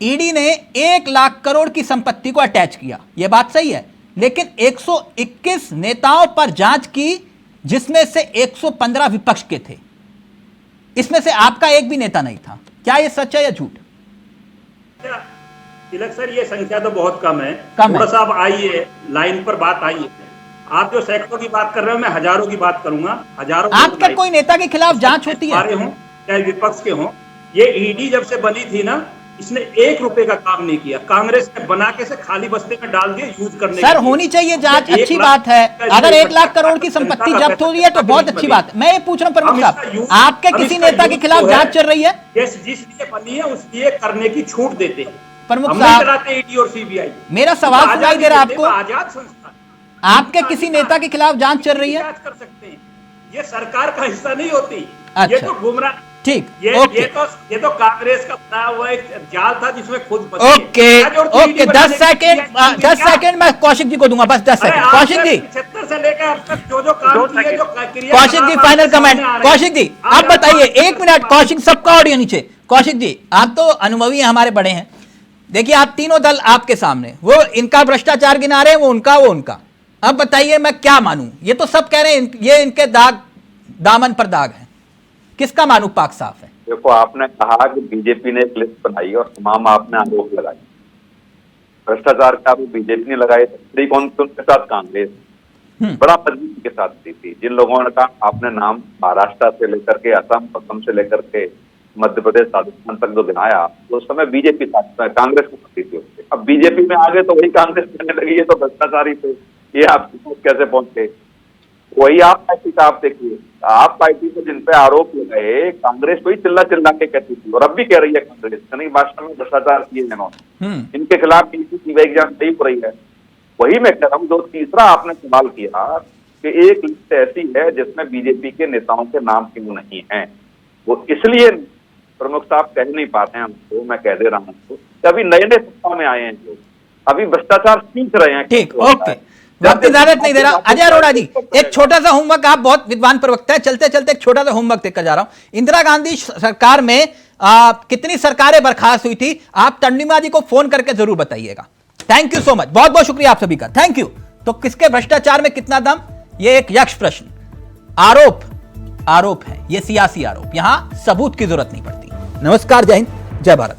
ईडी ने 1 लाख करोड़ की संपत्ति को अटैच किया, यह बात सही है, लेकिन 121 नेताओं पर जांच की जिसमें से 115 विपक्ष के थे। इसमें से आपका एक भी नेता नहीं था। क्या यह सच है या झूठ? तिलक सर, ये संख्या तो बहुत कम है। थोड़ा सा आप आइए, लाइन पर बात आइए। आप जो सैकड़ों की बात कर रहे हो, मैं हजारों की बात करूंगा। हजारों आपका कोई नेता के खिलाफ जांच होती है? हो चाहे विपक्ष के हों, ये ईडी जब से बनी थी ना, इसने 1 रुपए का काम नहीं किया। कांग्रेस ने बना के से खाली बस्ते में डाल दिए यूज करने। सर होनी चाहिए जांच, अच्छी बात है। अगर 1 लाख करोड़ की संपत्ति जब्त हो रही है तो बहुत अच्छी बात है। मैं ये पूछ रहा हूँ प्रमुख साहब, आपके किसी नेता के खिलाफ जांच चल रही है? जिसलिए बनी है उसलिए करने की छूट देते हैं प्रमुख साहब। ईडी और सीबीआई, मेरा सवाल सुनाई दे रहा है आपको? आजाद संस्था, आपके किसी नेता के खिलाफ जांच चल रही है? जांच कर सकते हैं, ये सरकार का हिस्सा नहीं होती। ये तो गुमराह, ठीक, ये तो कांग्रेस का बनाया हुआ एक जाल था जिसमें खुद ओके 10 सेकंड मैं कौशिक जी को दूंगा, बस 10 सेकंड। कौशिक जी 76 से लेकर अब तक जो काम किए, जो कौशिक जी फाइनल कमेंट। कौशिक जी आप बताइए, 1 मिनट। कौशिक, सबका ऑडियो नीचे। कौशिक जी आप तो अनुभवी हैं, हमारे बड़े हैं। देखिए आप तीनों दल आपके सामने, वो इनका भ्रष्टाचार गिना रहे हैं, वो उनका। अब बताइए मैं क्या मानूं? ये तो सब कह रहे हैं ये इनके दामन पर दाग है, किसका मानू पाक साफ है? देखो, आपने कहा कि बीजेपी ने एक लिस्ट बनाई और तमाम आपने आरोप लगाए भ्रष्टाचार का। वो बीजेपी ने लगाए थे, कौन से उनके साथ कांग्रेस बड़ा मजबूती के साथ दी थी। जिन लोगों का आपने नाम महाराष्ट्र से लेकर के असम से लेकर के मध्य प्रदेश राजस्थान तक जो गिनाया, तो उस समय बीजेपी कांग्रेस को करती थी। अब बीजेपी में आ गए तो वही कांग्रेस करने लगी है, तो भ्रष्टाचारी थे। ये आप कैसे पहुंचे? वही आप पार्टी का आप देखिए, आप पार्टी को जिन पे आरोप लगाए, कांग्रेस को ही चिल्ला के कहती थी और अब भी कह रही है कांग्रेस नहीं, भाषण में भ्रष्टाचार किए इन्होंने, इनके खिलाफ सीबीआई की जांच सही हो रही है। वही मैं कह रहा हूँ, जो तीसरा आपने सवाल किया कि एक लिस्ट ऐसी है जिसमें बीजेपी के नेताओं के नाम क्यों नहीं है, वो इसलिए प्रमुख साहब कह नहीं पाते हैं हमको। मैं कह दे रहा हूँ कि अभी नए सत्ता में आए हैं, जो अभी भ्रष्टाचार सीख रहे हैं। ठीक, ओके, वक्त इजाजत नहीं दे रहा। अजय अरोड़ा जी, एक छोटा सा होमवर्क, आप बहुत विद्वान प्रवक्ता है, चलते चलते एक छोटा सा होमवर्क देकर जा रहा हूं। इंदिरा गांधी सरकार में कितनी सरकारें बर्खास्त हुई थी, आप तर्निमा जी को फोन करके जरूर बताइएगा। थैंक यू सो मच, बहुत बहुत शुक्रिया आप सभी का, थैंक यू। तो किसके भ्रष्टाचार में कितना दम, ये एक यक्ष प्रश्न। आरोप आरोप है, ये सियासी आरोप, यहां सबूत की जरूरत नहीं पड़ती। नमस्कार, जय हिंद, जय भारत।